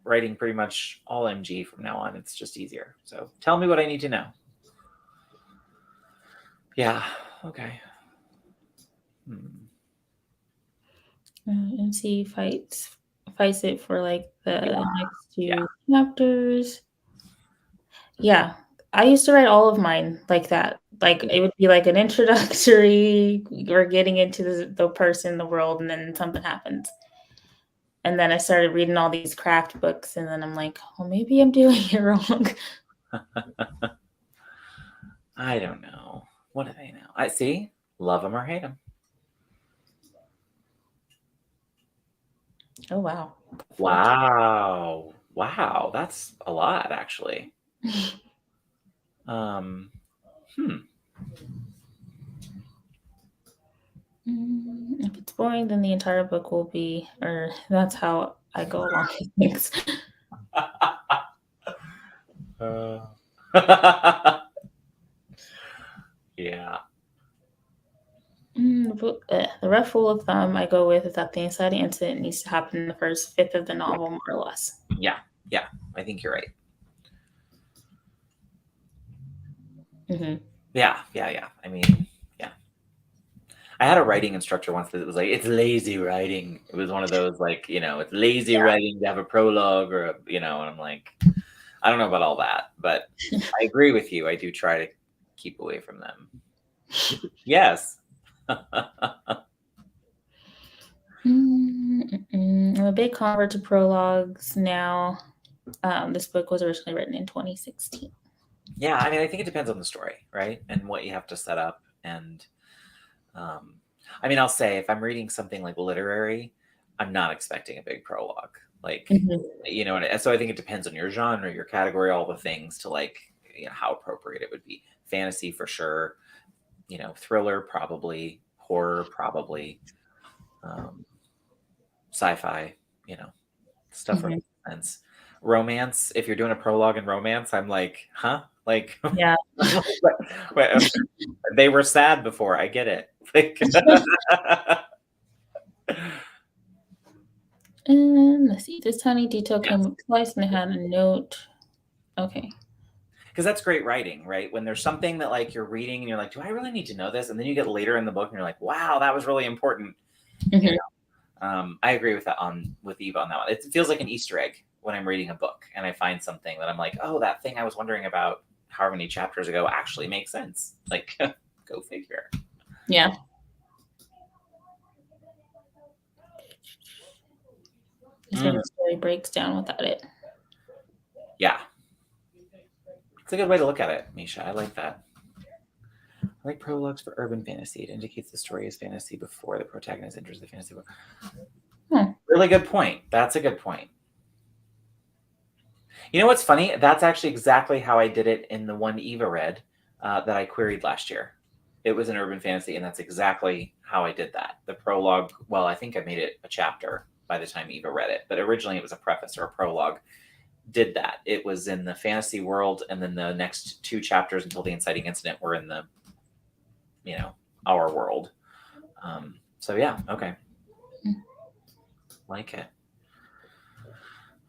writing pretty much all MG from now on. It's just easier. So tell me what I need to know. Yeah. Okay. MC fights it for like the next Yeah. two chapters. Yeah, I used to write all of mine like that. Like it would be like an introductory, we're getting into the person, the world, and then something happens. And then I started reading all these craft books, and then I'm like, well, maybe I'm doing it wrong. I don't know. What do they know? I see. Love them or hate them. Oh wow. Wow. Wow. That's a lot, actually. Um, hmm. If it's boring, then the entire book will be, or that's how I go along with things. Yeah. The rough rule of thumb I go with is that the inciting incident needs to happen in the first fifth of the novel, more or less. Yeah. Yeah. I think you're right. Mm-hmm. Yeah. I mean, yeah. I had a writing instructor once that was like, it's lazy writing. It was one of those like, it's lazy writing to have a prologue or and I'm like, I don't know about all that, but I agree with you. I do try to keep away from them. Yes. I'm a big convert to prologues now. This book was originally written in 2016. Yeah, I mean, I think it depends on the story, right? And what you have to set up. And I mean, I'll say if I'm reading something like literary, I'm not expecting a big prologue. Like, and so I think it depends on your genre, your category, all the things to like, how appropriate it would be. Fantasy for sure, thriller probably, horror probably, sci-fi, stuff where it makes sense. Romance, if you're doing a prologue in romance, I'm like, huh? Like, Yeah. they were sad before. I get it. Like, And let's see, this tiny detail came up twice and it had a note. Okay. because that's great writing, right? When there's something that like you're reading and you're like, do I really need to know this? And then you get later in the book and you're like, wow, that was really important. Mm-hmm. I agree with that with Eva on that one. It feels like an Easter egg when I'm reading a book and I find something that I'm like, oh, that thing I was wondering about however many chapters ago actually makes sense. Like, go figure. Yeah. I think the story breaks down without it. Yeah. It's a good way to look at it, Misha. I like that. I like prologues for urban fantasy. It indicates the story is fantasy before the protagonist enters the fantasy world. Really good point. That's a good point. You know what's funny? That's actually exactly how I did it in the one Eva read that I queried last year. It was an urban fantasy, and that's exactly how I did that. The prologue, well, I think I made it a chapter by the time Eva read it, but originally it was a preface or a prologue. Did that. It was in the fantasy world, and then the next 2 chapters until the inciting incident were in the, our world. So yeah, okay. Like it.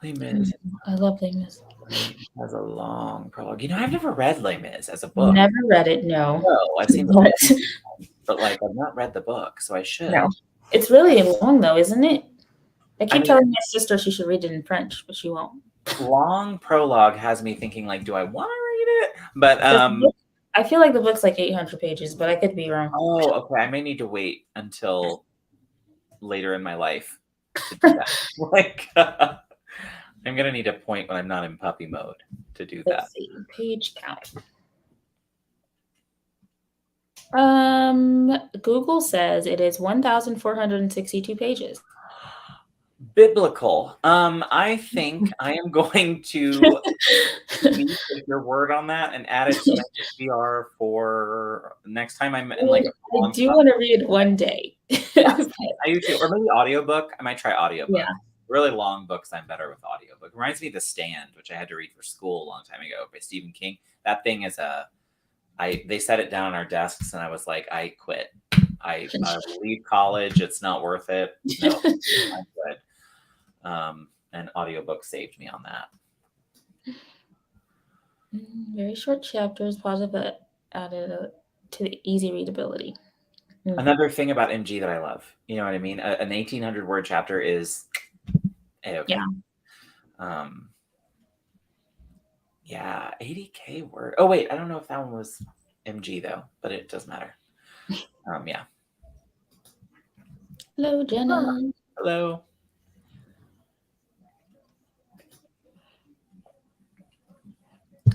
Les Mis. I love Les Mis. It has a long prologue. I've never read Les Mis as a book. Never read it, no. No, I've seen the but like I've not read the book, so I should. No. It's really long though, isn't it? I keep telling my sister she should read it in French, but she won't. Long prologue has me thinking like, do I want to read it? But I feel like the book's like 800 pages, but I could be wrong. Oh, okay. I may need to wait until later in my life to do that. Like, I'm gonna need a point when I'm not in puppy mode to do that. Let's see. Page count. Google says it is 1,462 pages. Biblical. I think I am going to take your word on that and add it to my PR for next time I'm in like I do want to read one day. Yes, I do too. Or maybe audiobook. I might try audiobook. Yeah. Really long books, I'm better with audiobook. Reminds me of The Stand, which I had to read for school a long time ago by Stephen King. That thing is they set it down on our desks and I was like, I quit. I leave college. It's not worth it. No, I'm good. And audiobook saved me on that. Very short chapters, positive added to the easy readability. Another thing about MG that I love, you know what I mean? An 1,800 word chapter is A-okay. Yeah. 80K word. Oh wait, I don't know if that one was MG though, but it does matter. Yeah. Hello, Jenna. Hello.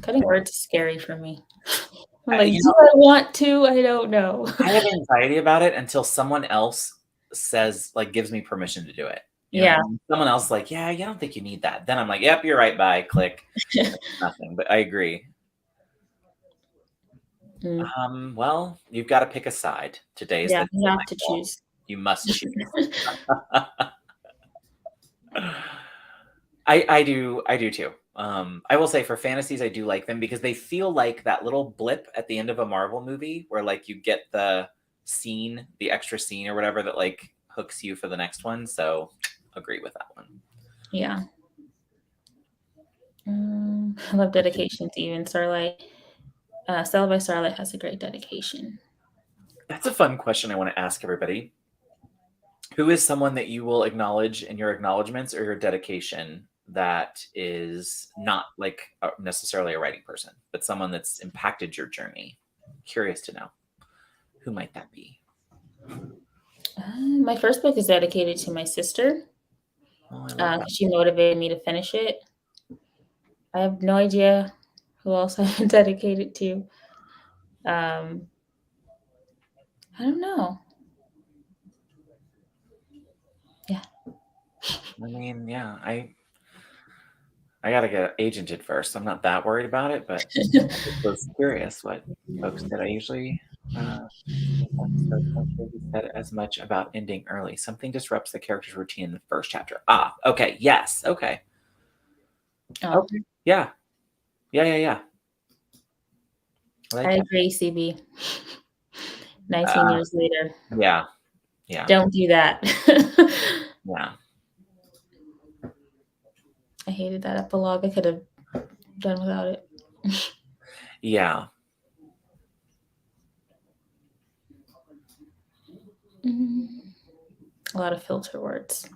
Cutting words is scary for me. I'm like, do I want to? I don't know. I have anxiety about it until someone else says, like, gives me permission to do it. You know, someone else like, yeah, I don't think you need that. Then I'm like, yep, you're right. Bye. Click. Nothing. But I agree. Well, you've got to pick a side. Today's you have to choose. You must choose. I do too. I will say for fantasies, I do like them because they feel like that little blip at the end of a Marvel movie where like you get the scene, the extra scene or whatever that like hooks you for the next one. So agree with that one. Yeah. I love dedications even. Starlight. Stella by Starlight has a great dedication. That's a fun question I want to ask everybody. Who is someone that you will acknowledge in your acknowledgments or your dedication that is not like necessarily a writing person, but someone that's impacted your journey? Curious to know. Who might that be? My first book is dedicated to my sister. She motivated me to finish it. I have no idea who else I've been dedicated to. I don't know. Yeah. I mean, yeah, I gotta get agented first. I'm not that worried about it, but I was curious what folks did. I usually said as much about ending early. Something disrupts the character's routine in the first chapter. Okay. Yes. Okay. Okay. Yeah. I agree, CB. 19 years later. Yeah. Don't do that. Yeah. I hated that epilogue. I could have done without it. Yeah. A lot of filter words.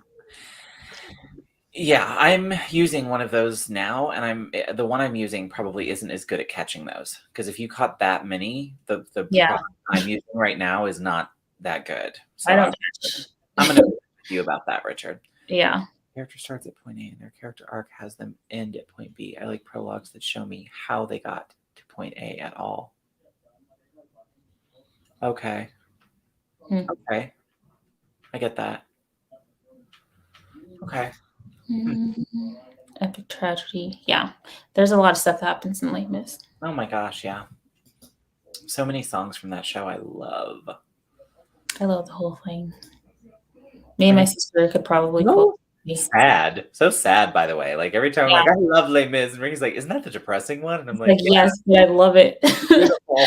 Yeah, I'm using one of those now, and the one I'm using probably isn't as good at catching those, because if you caught that many, the Yeah. product I'm using right now is not that good. So I don't catch. I'm gonna agree with you about that, Richard. Yeah. Character starts at point A and their character arc has them end at point B. I like prologues that show me how they got to point A at all. Okay. Okay. I get that. Okay. Epic tragedy. Yeah. There's a lot of stuff that happens in Les Mis. Oh my gosh, yeah. So many songs from that show I love. I love the whole thing. Me and my sister could probably quote me. Sad. So sad, by the way. Like every time I'm Yeah. like, I love Les Mis, and Ricky's like, isn't that the depressing one? And I'm Like, yeah, yes, but I love it. beautiful.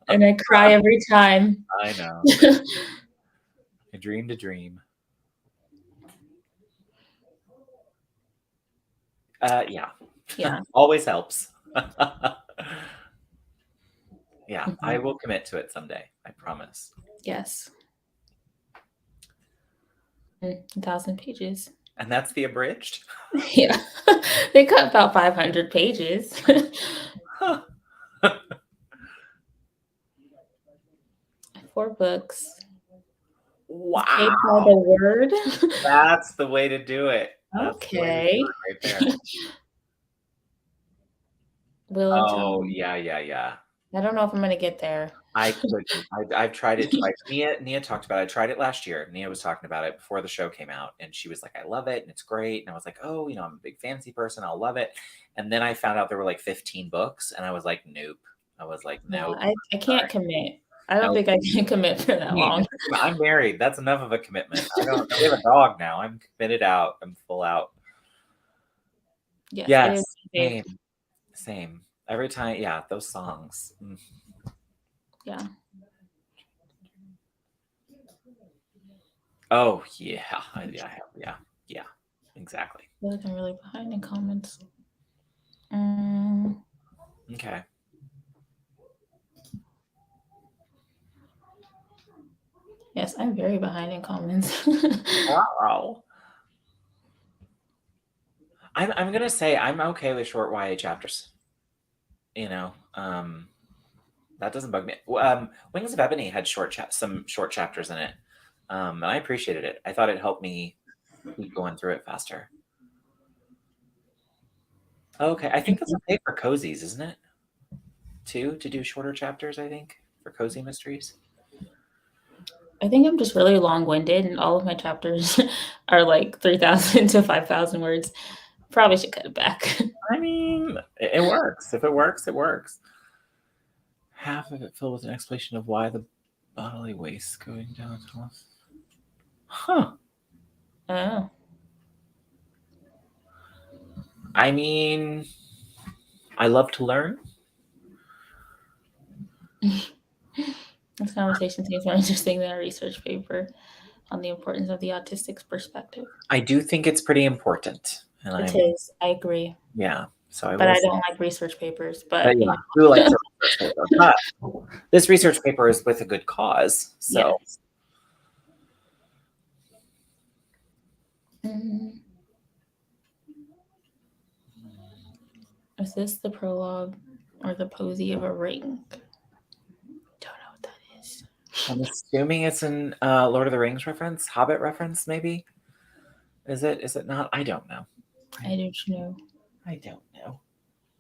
And I cry every time. I know. A dream to dream. Yeah. Yeah. Always helps. Yeah, I will commit to it someday. I promise. Yes. 1,000 pages. And that's the abridged? Yeah. They cut about 500 pages. Huh. 4 books. Wow. Paid by the word. That's the way to do it. That's Okay. right there. Will and Oh, Tom. yeah. I don't know if I'm gonna get there. I couldn't. I've tried it twice. Nia talked about it. I tried it last year. Nia was talking about it before the show came out, and she was like, "I love it, and it's great." And I was like, "Oh, I'm a big fantasy person. I'll love it." And then I found out there were like 15 books, and I was like, "Nope." I was like, "Nope." I can't commit. I don't think I can commit for that long. I'm married. That's enough of a commitment. We have a dog now. I'm committed out. I'm full out. Yes. Same. Every time, yeah, those songs. Yeah. Oh yeah, yeah, exactly. I feel like I'm really behind in comments. Okay. Yes, I'm very behind in comments. Wow. I'm gonna say I'm okay with short YA chapters. That doesn't bug me. Wings of Ebony had some short chapters in it, and I appreciated it. I thought it helped me keep going through it faster. Okay, I think that's okay for cozies, isn't it? To do shorter chapters, I think, for cozy mysteries. I think I'm just really long-winded, and all of my chapters are like 3,000 to 5,000 words. Probably should cut it back. I mean, it works. If it works, it works. Half of it filled with an explanation of why the bodily waste going down to us. Huh. Oh. I mean, I love to learn. This conversation seems more interesting than a research paper on the importance of the autistic's perspective. I do think it's pretty important. It is. I agree. Yeah. So I don't like research papers. But yeah, I do like the research paper. But this research paper is with a good cause. So yes. Is this the prologue or the posy of a ring? Don't know what that is. I'm assuming it's an Lord of the Rings reference, Hobbit reference, maybe. Is it? Is it not? I don't know. I don't know. I don't know.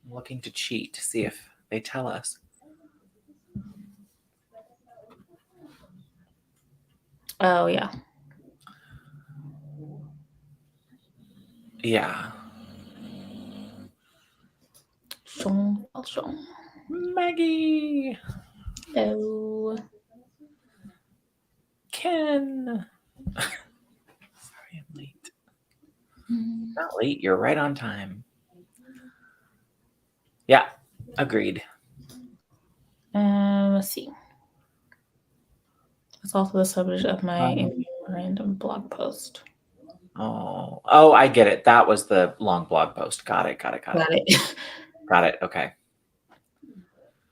I'm looking to cheat to see if they tell us. Oh yeah. Yeah. Maggie. Hello. Ken. Sorry, I'm late. Not late. You're right on time. Yeah, agreed. Let's see. It's also the subject of my random blog post. Oh, I get it. That was the long blog post. Got it. Got it. Got it. Okay.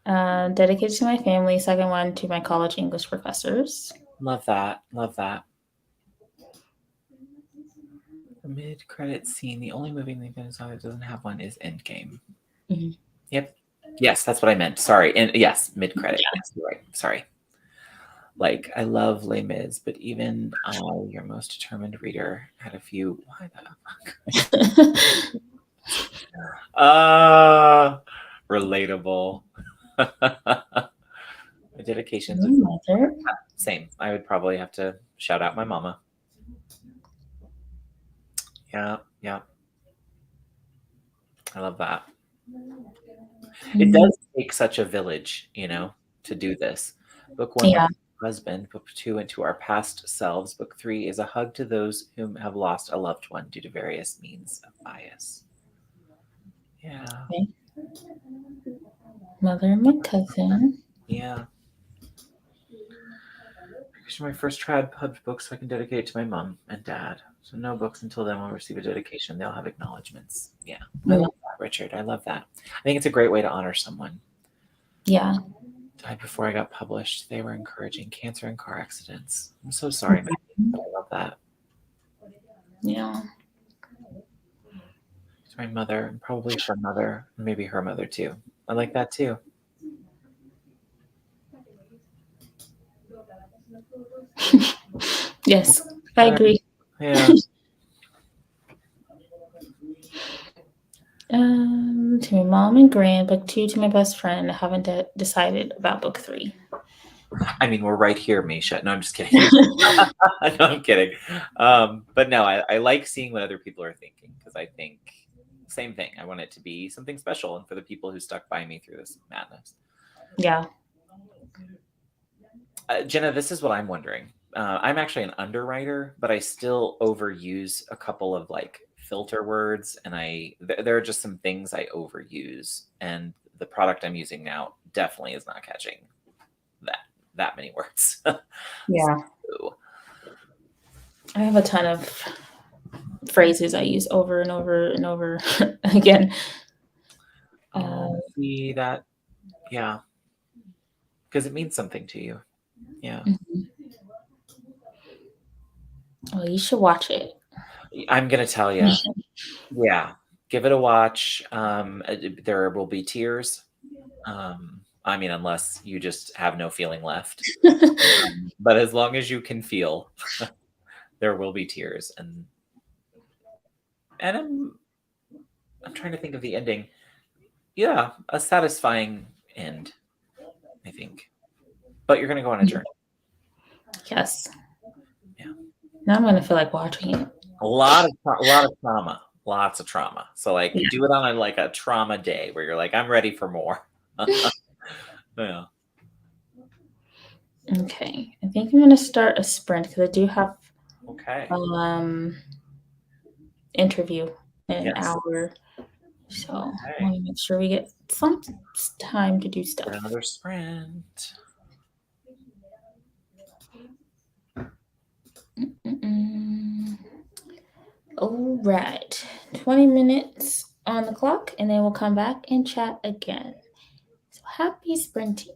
Dedicated to my family. Second one to my college English professors. Love that. Love that. The mid-credit scene. The only movie that doesn't have one is Endgame. Mhm. Yep. Yes, that's what I meant. Sorry. And yes, mid-credit. Yeah. Yes, you're right. Sorry. Like, I love Les Mis, but even your most determined reader had a few. Why the fuck? Relatable. My dedications. Mother. Same. I would probably have to shout out my mama. Yeah, yeah. I love that. It does take such a village, to do this. Book 1 went Yeah. to my husband. Book 2 went to our past selves. Book 3 is a hug to those whom have lost a loved one due to various means of bias. Yeah. Okay. Mother and my cousin. Yeah. These are my first trad pub books, so I can dedicate it to my mom and dad. So no books until then will receive a dedication. They'll have acknowledgments. Yeah. I love that, Richard. I love that. I think it's a great way to honor someone. Yeah. Died before I got published. They were encouraging cancer and car accidents. I'm so sorry, man. But I love that. Yeah. It's my mother, and probably her mother, and maybe her mother too. I like that too. Yes, I agree. Yeah. To my mom and grand. Book 2 to my best friend. I haven't decided about book 3. I mean, we're right here, Misha. No, I'm just kidding. No, I'm kidding. But no, I like seeing what other people are thinking, because I think same thing. I want it to be something special, and for the people who stuck by me through this madness. Yeah. Jenna, this is what I'm wondering. I'm actually an underwriter, but I still overuse a couple of like filter words, and there are just some things I overuse, and the product I'm using now definitely is not catching that many words. Yeah. So, I have a ton of phrases I use over and over and over again. see that, yeah, because it means something to you. Yeah. Well, you should watch it. I'm gonna tell you. Yeah, give it a watch. There will be tears. I mean, unless you just have no feeling left. But as long as you can feel, there will be tears. And I'm trying to think of the ending. Yeah, a satisfying end, I think. But you're gonna go on a journey. Yes. Yeah. Now I'm gonna feel like watching it. A lot of trauma. Lots of trauma. So like do it on a trauma day where you're like, I'm ready for more. Yeah. Okay. I think I'm gonna start a sprint because I do have Okay. interview in an Yes. hour. So Okay. I want to make sure we get some time to do stuff. Get another sprint. All right. 20 minutes on the clock, and then we'll come back and chat again. So happy sprinting.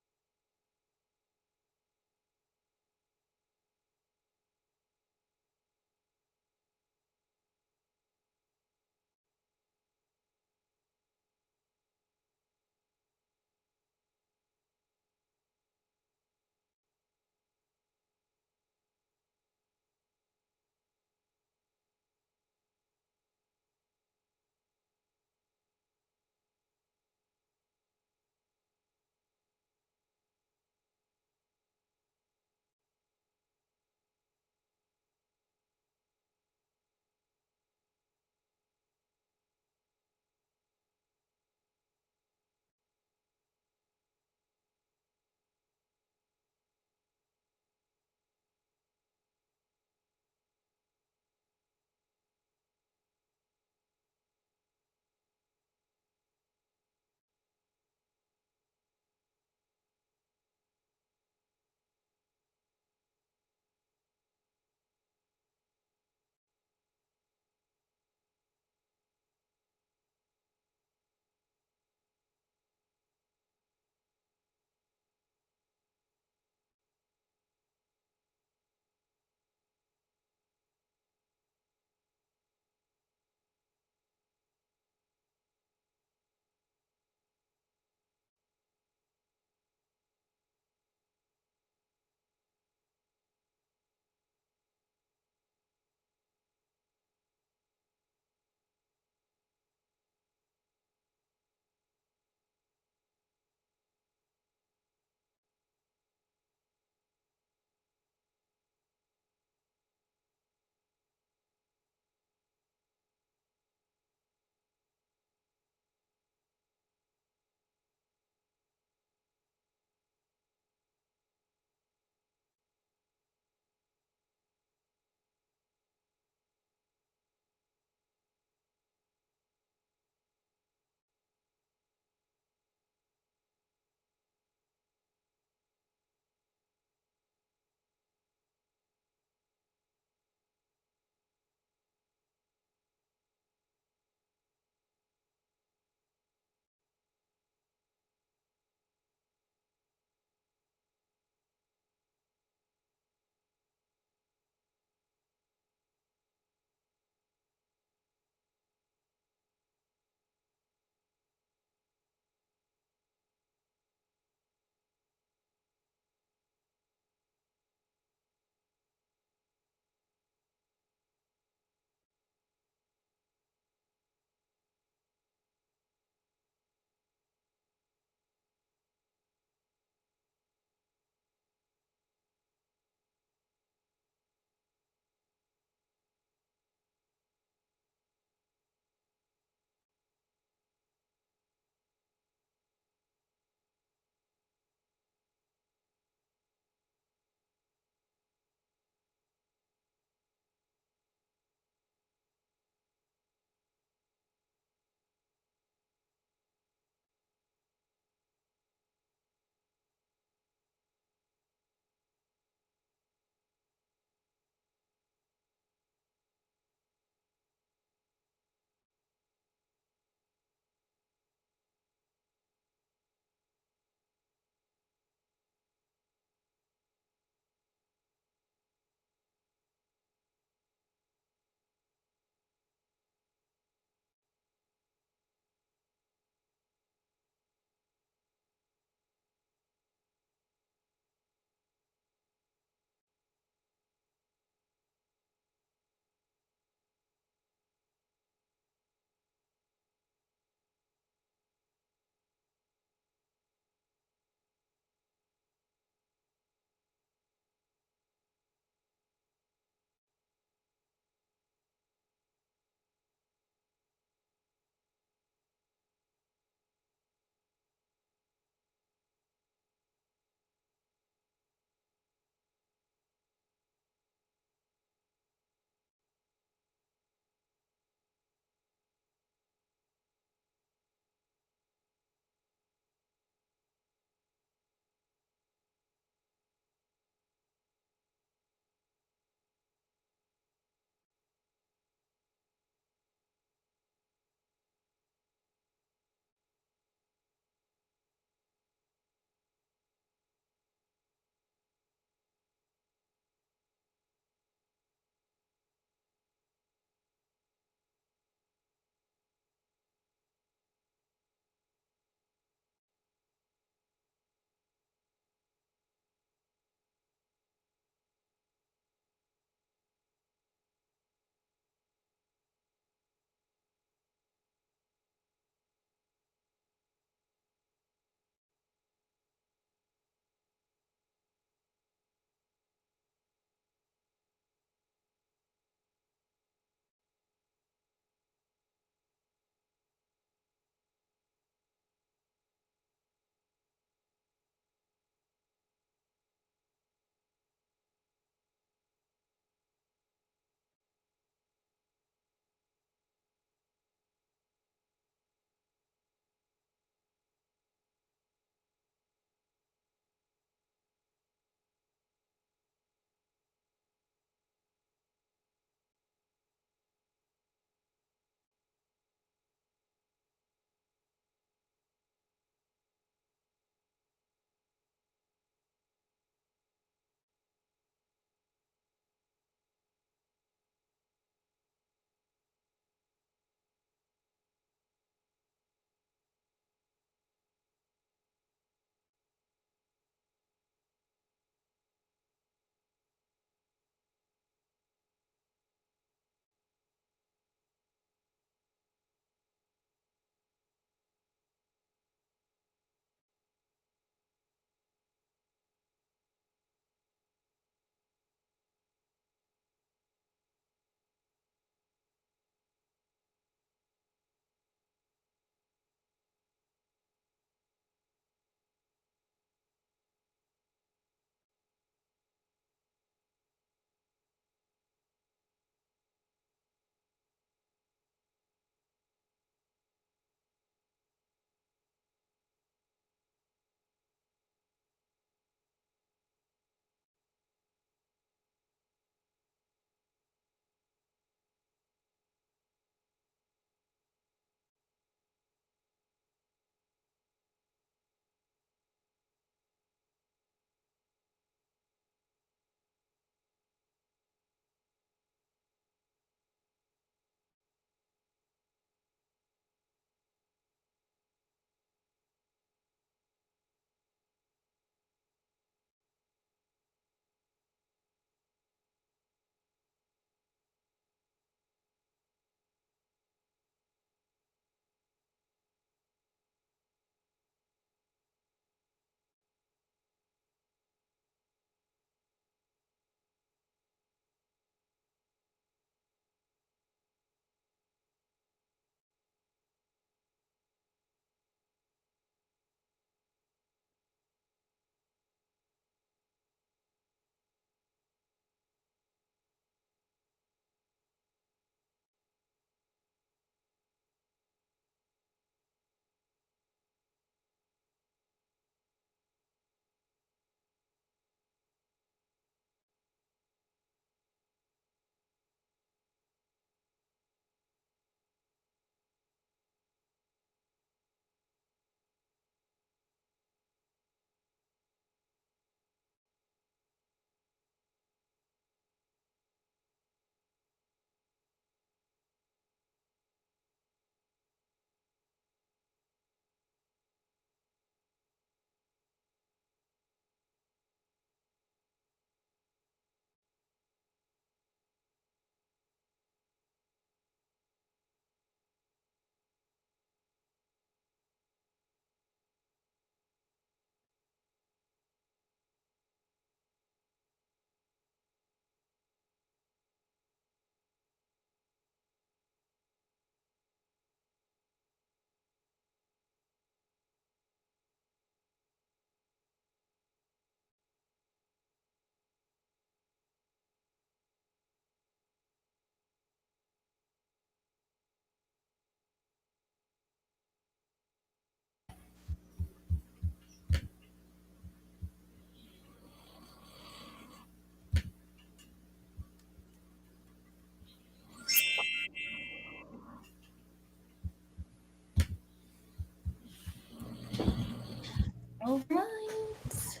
All right.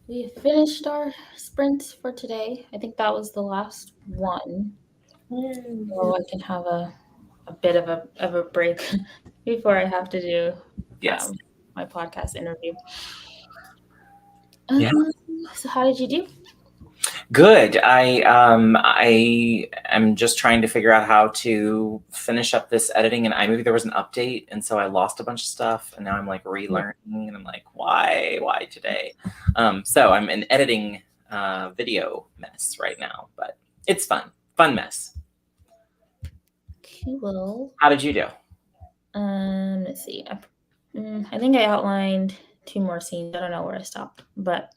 We finished our sprint for today. I think that was the last one. So I can have a bit of a break before I have to do Yes. my podcast interview. Yeah. So how did you do? Good. I am just trying to figure out how to finish up this editing in iMovie. There was an update, and so I lost a bunch of stuff, and now I'm like relearning, and I'm like, why today? So I'm an editing video mess right now, but it's fun mess. Cool. How did you do? Let's see. I think I outlined 2 more scenes. I don't know where I stopped, but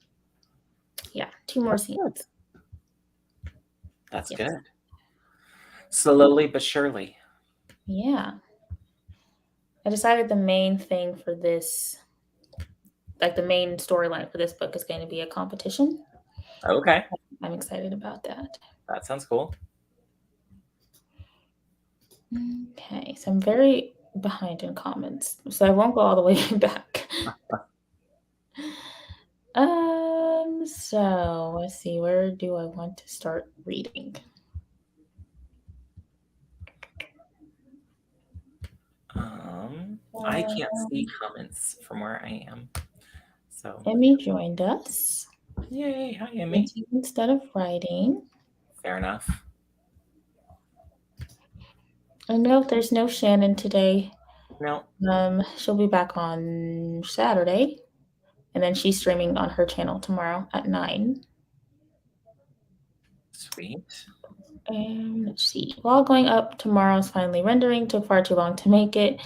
yeah, 2 more scenes. That's Yes. good. Slowly but surely. Yeah. I decided the main thing for this, like the main storyline for this book, is going to be a competition. Okay. I'm excited about that. That sounds cool. Okay, so I'm very behind in comments, so I won't go all the way back. So let's see, where do I want to start reading? I can't see comments from where I am. So Emmy joined us. Yay, hi Emmy. Instead of writing. Fair enough. I know there's no Shannon today. No. She'll be back on Saturday, and then she's streaming on her channel tomorrow at 9. Sweet. Let's see. While going up, tomorrow's finally rendering. Took far too long to make it.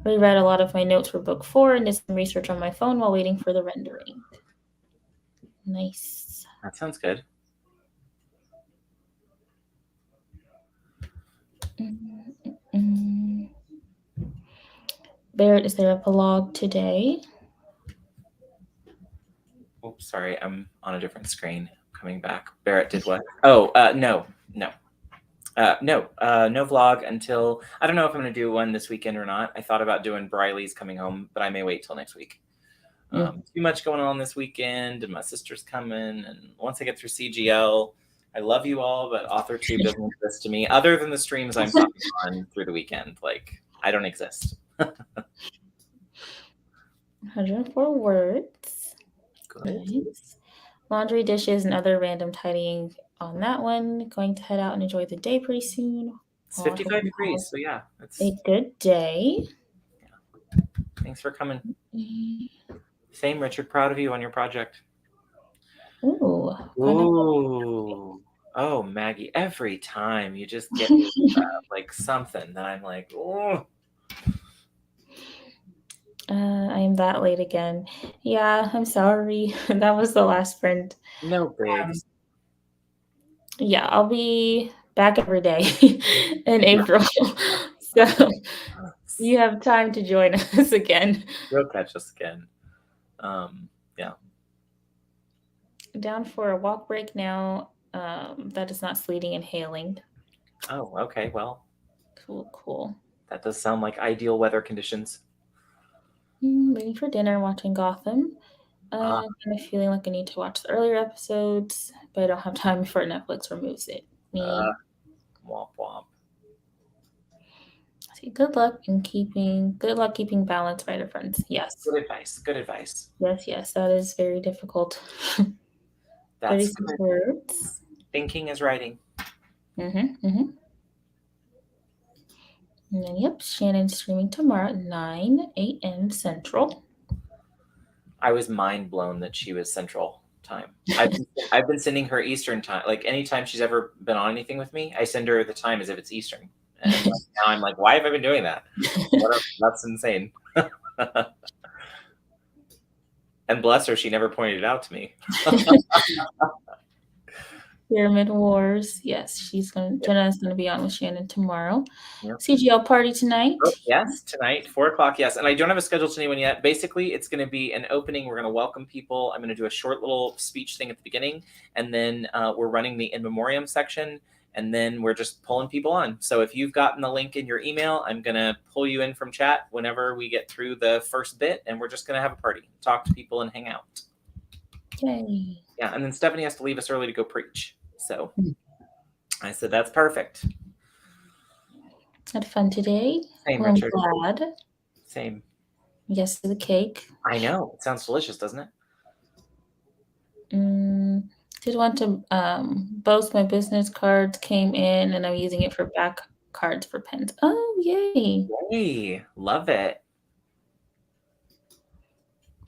Reread a lot of my notes for book 4 and did some research on my phone while waiting for the rendering. Nice. That sounds good. Barrett, is there a vlog today? Oops, sorry, I'm on a different screen. Coming back. Barrett did what? Oh, no. No vlog until, I don't know if I'm going to do one this weekend or not. I thought about doing Briley's coming home, but I may wait till next week. Too much going on this weekend, and my sister's coming, and once I get through CGL, I love you all, but AuthorTube doesn't exist to me, other than the streams I'm talking on through the weekend. Like, I don't exist. 104 words. Good. Nice. Laundry, dishes, and other random tidying on that one. Going to head out and enjoy the day pretty soon. It's 55 degrees, so yeah. It's a good day. Yeah. Thanks for coming. Same, Richard. Proud of you on your project. Ooh. Oh, Maggie, every time you just get me like something that I'm like, oh. I am that late again. Yeah, I'm sorry. That was the last sprint. No bigs. Yeah, I'll be back every day in April. So you have time to join us again. You'll catch us again. Yeah. Down for a walk break now. That is not sleeting and hailing. Oh, okay. Well, cool. That does sound like ideal weather conditions. Waiting for dinner, watching Gotham. Kind of feeling like I need to watch the earlier episodes, but I don't have time before Netflix removes it. Womp womp. See, good luck keeping balance, writer friends. Yes. Good advice. Yes, that is very difficult. That's words. Thinking is writing. And then, yep, Shannon's streaming tomorrow at 9 a.m. Central. I was mind blown that she was Central time. I've been sending her Eastern time. Like anytime she's ever been on anything with me, I send her the time as if it's Eastern. And like, now I'm like, why have I been doing that? That's insane. And bless her, she never pointed it out to me. Pyramid Wars. Yes, Jenna's going to be on with Shannon tomorrow. Yep. CGL party tonight. Oh, yes, tonight, 4:00. Yes, and I don't have a schedule to anyone yet. Basically, it's going to be an opening. We're going to welcome people. I'm going to do a short little speech thing at the beginning, and then we're running the in memoriam section. and then we're just pulling people on. So if you've gotten the link in your email, I'm going to pull you in from chat whenever we get through the first bit, and we're just going to have a party, talk to people, and hang out. Yay. Yeah, and then Stephanie has to leave us early to go preach. So I said, that's perfect. Had fun today. Same, Well, Richard. I'm glad. Same. Yes to the cake. I know. It sounds delicious, doesn't it? Did want to both my business cards came in, and I'm using it for back cards for pens. Oh, yay. Yay. Love it.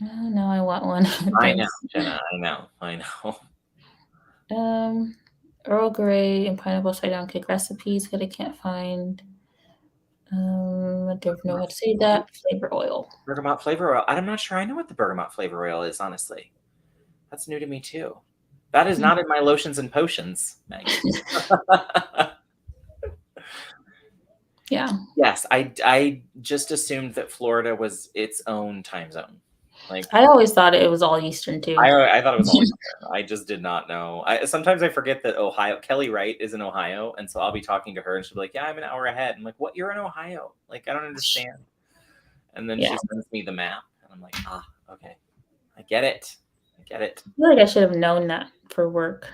Oh, now I want one. I know, Jenna. I know. Earl Grey and pineapple side down cake recipes that I can't find. I don't know how to say that. Flavor oil. Bergamot flavor oil. I'm not sure I know what the bergamot flavor oil is, honestly. That's new to me, too. That is not in my lotions and potions, Meg. Yeah. Yes, I just assumed that Florida was its own time zone. Like, I always thought it was all Eastern, too. I thought it was all Eastern. I just did not know. Sometimes I forget that Kelly Wright is in Ohio, and so I'll be talking to her, and she'll be like, yeah, I'm an hour ahead. I'm like, what? You're in Ohio? Like, I don't understand. And then she sends me the map, and I'm like, okay. I get it. I feel like I should have known that for work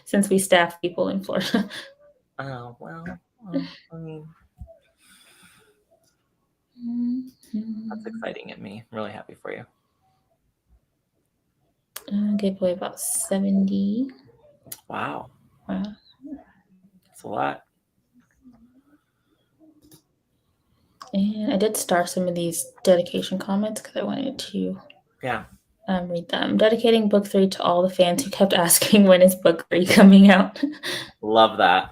since we staff people in Florida. Oh, well, I mean, that's exciting at me. I'm really happy for you. Gave away about 70. Wow. That's a lot. And I did star some of these dedication comments because I wanted to read them. Dedicating book 3 to all the fans who kept asking when is book 3 coming out. Love that.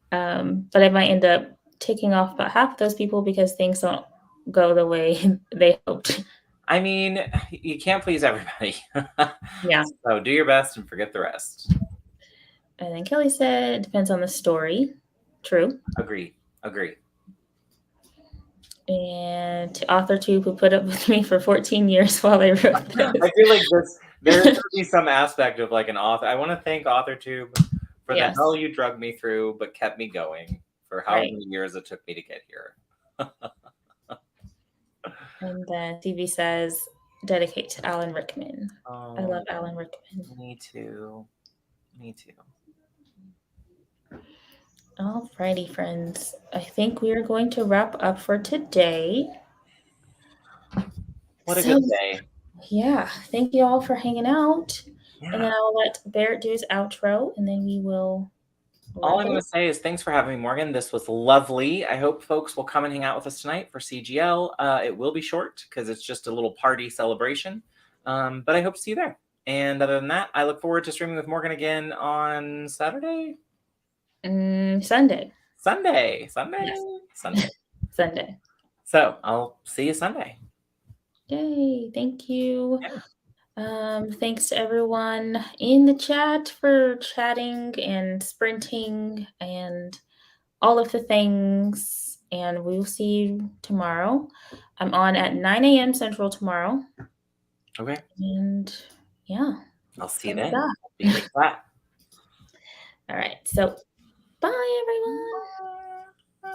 But I might end up taking off about half of those people because things don't go the way they hoped. I mean, you can't please everybody. Yeah. So do your best and forget the rest. And then Kelly said, it depends on the story. True. Agree. And to author tube who put up with me for 14 years while I wrote this. I feel like there's going to be some aspect of like an author. I want to thank AuthorTube for the hell you drug me through, but kept me going for how many years it took me to get here. And then TV says, dedicate to Alan Rickman. I love Alan Rickman. Me too. Alrighty, friends. I think we are going to wrap up for today. What a good day. Yeah. Thank you all for hanging out. Yeah. And then I'll let Barrett do his outro, and then we will. All I'm going to say is thanks for having me, Morgan. This was lovely. I hope folks will come and hang out with us tonight for CGL. It will be short because it's just a little party celebration. But I hope to see you there. And other than that, I look forward to streaming with Morgan again on Saturday. Sunday. Sunday. So I'll see you Sunday. Yay. Thank you. Yeah. Thanks to everyone in the chat for chatting and sprinting and all of the things. And we will see you tomorrow. I'm on at 9 a.m. Central tomorrow. Okay. And yeah. I'll see you then. Be like that. All right. So bye, everyone.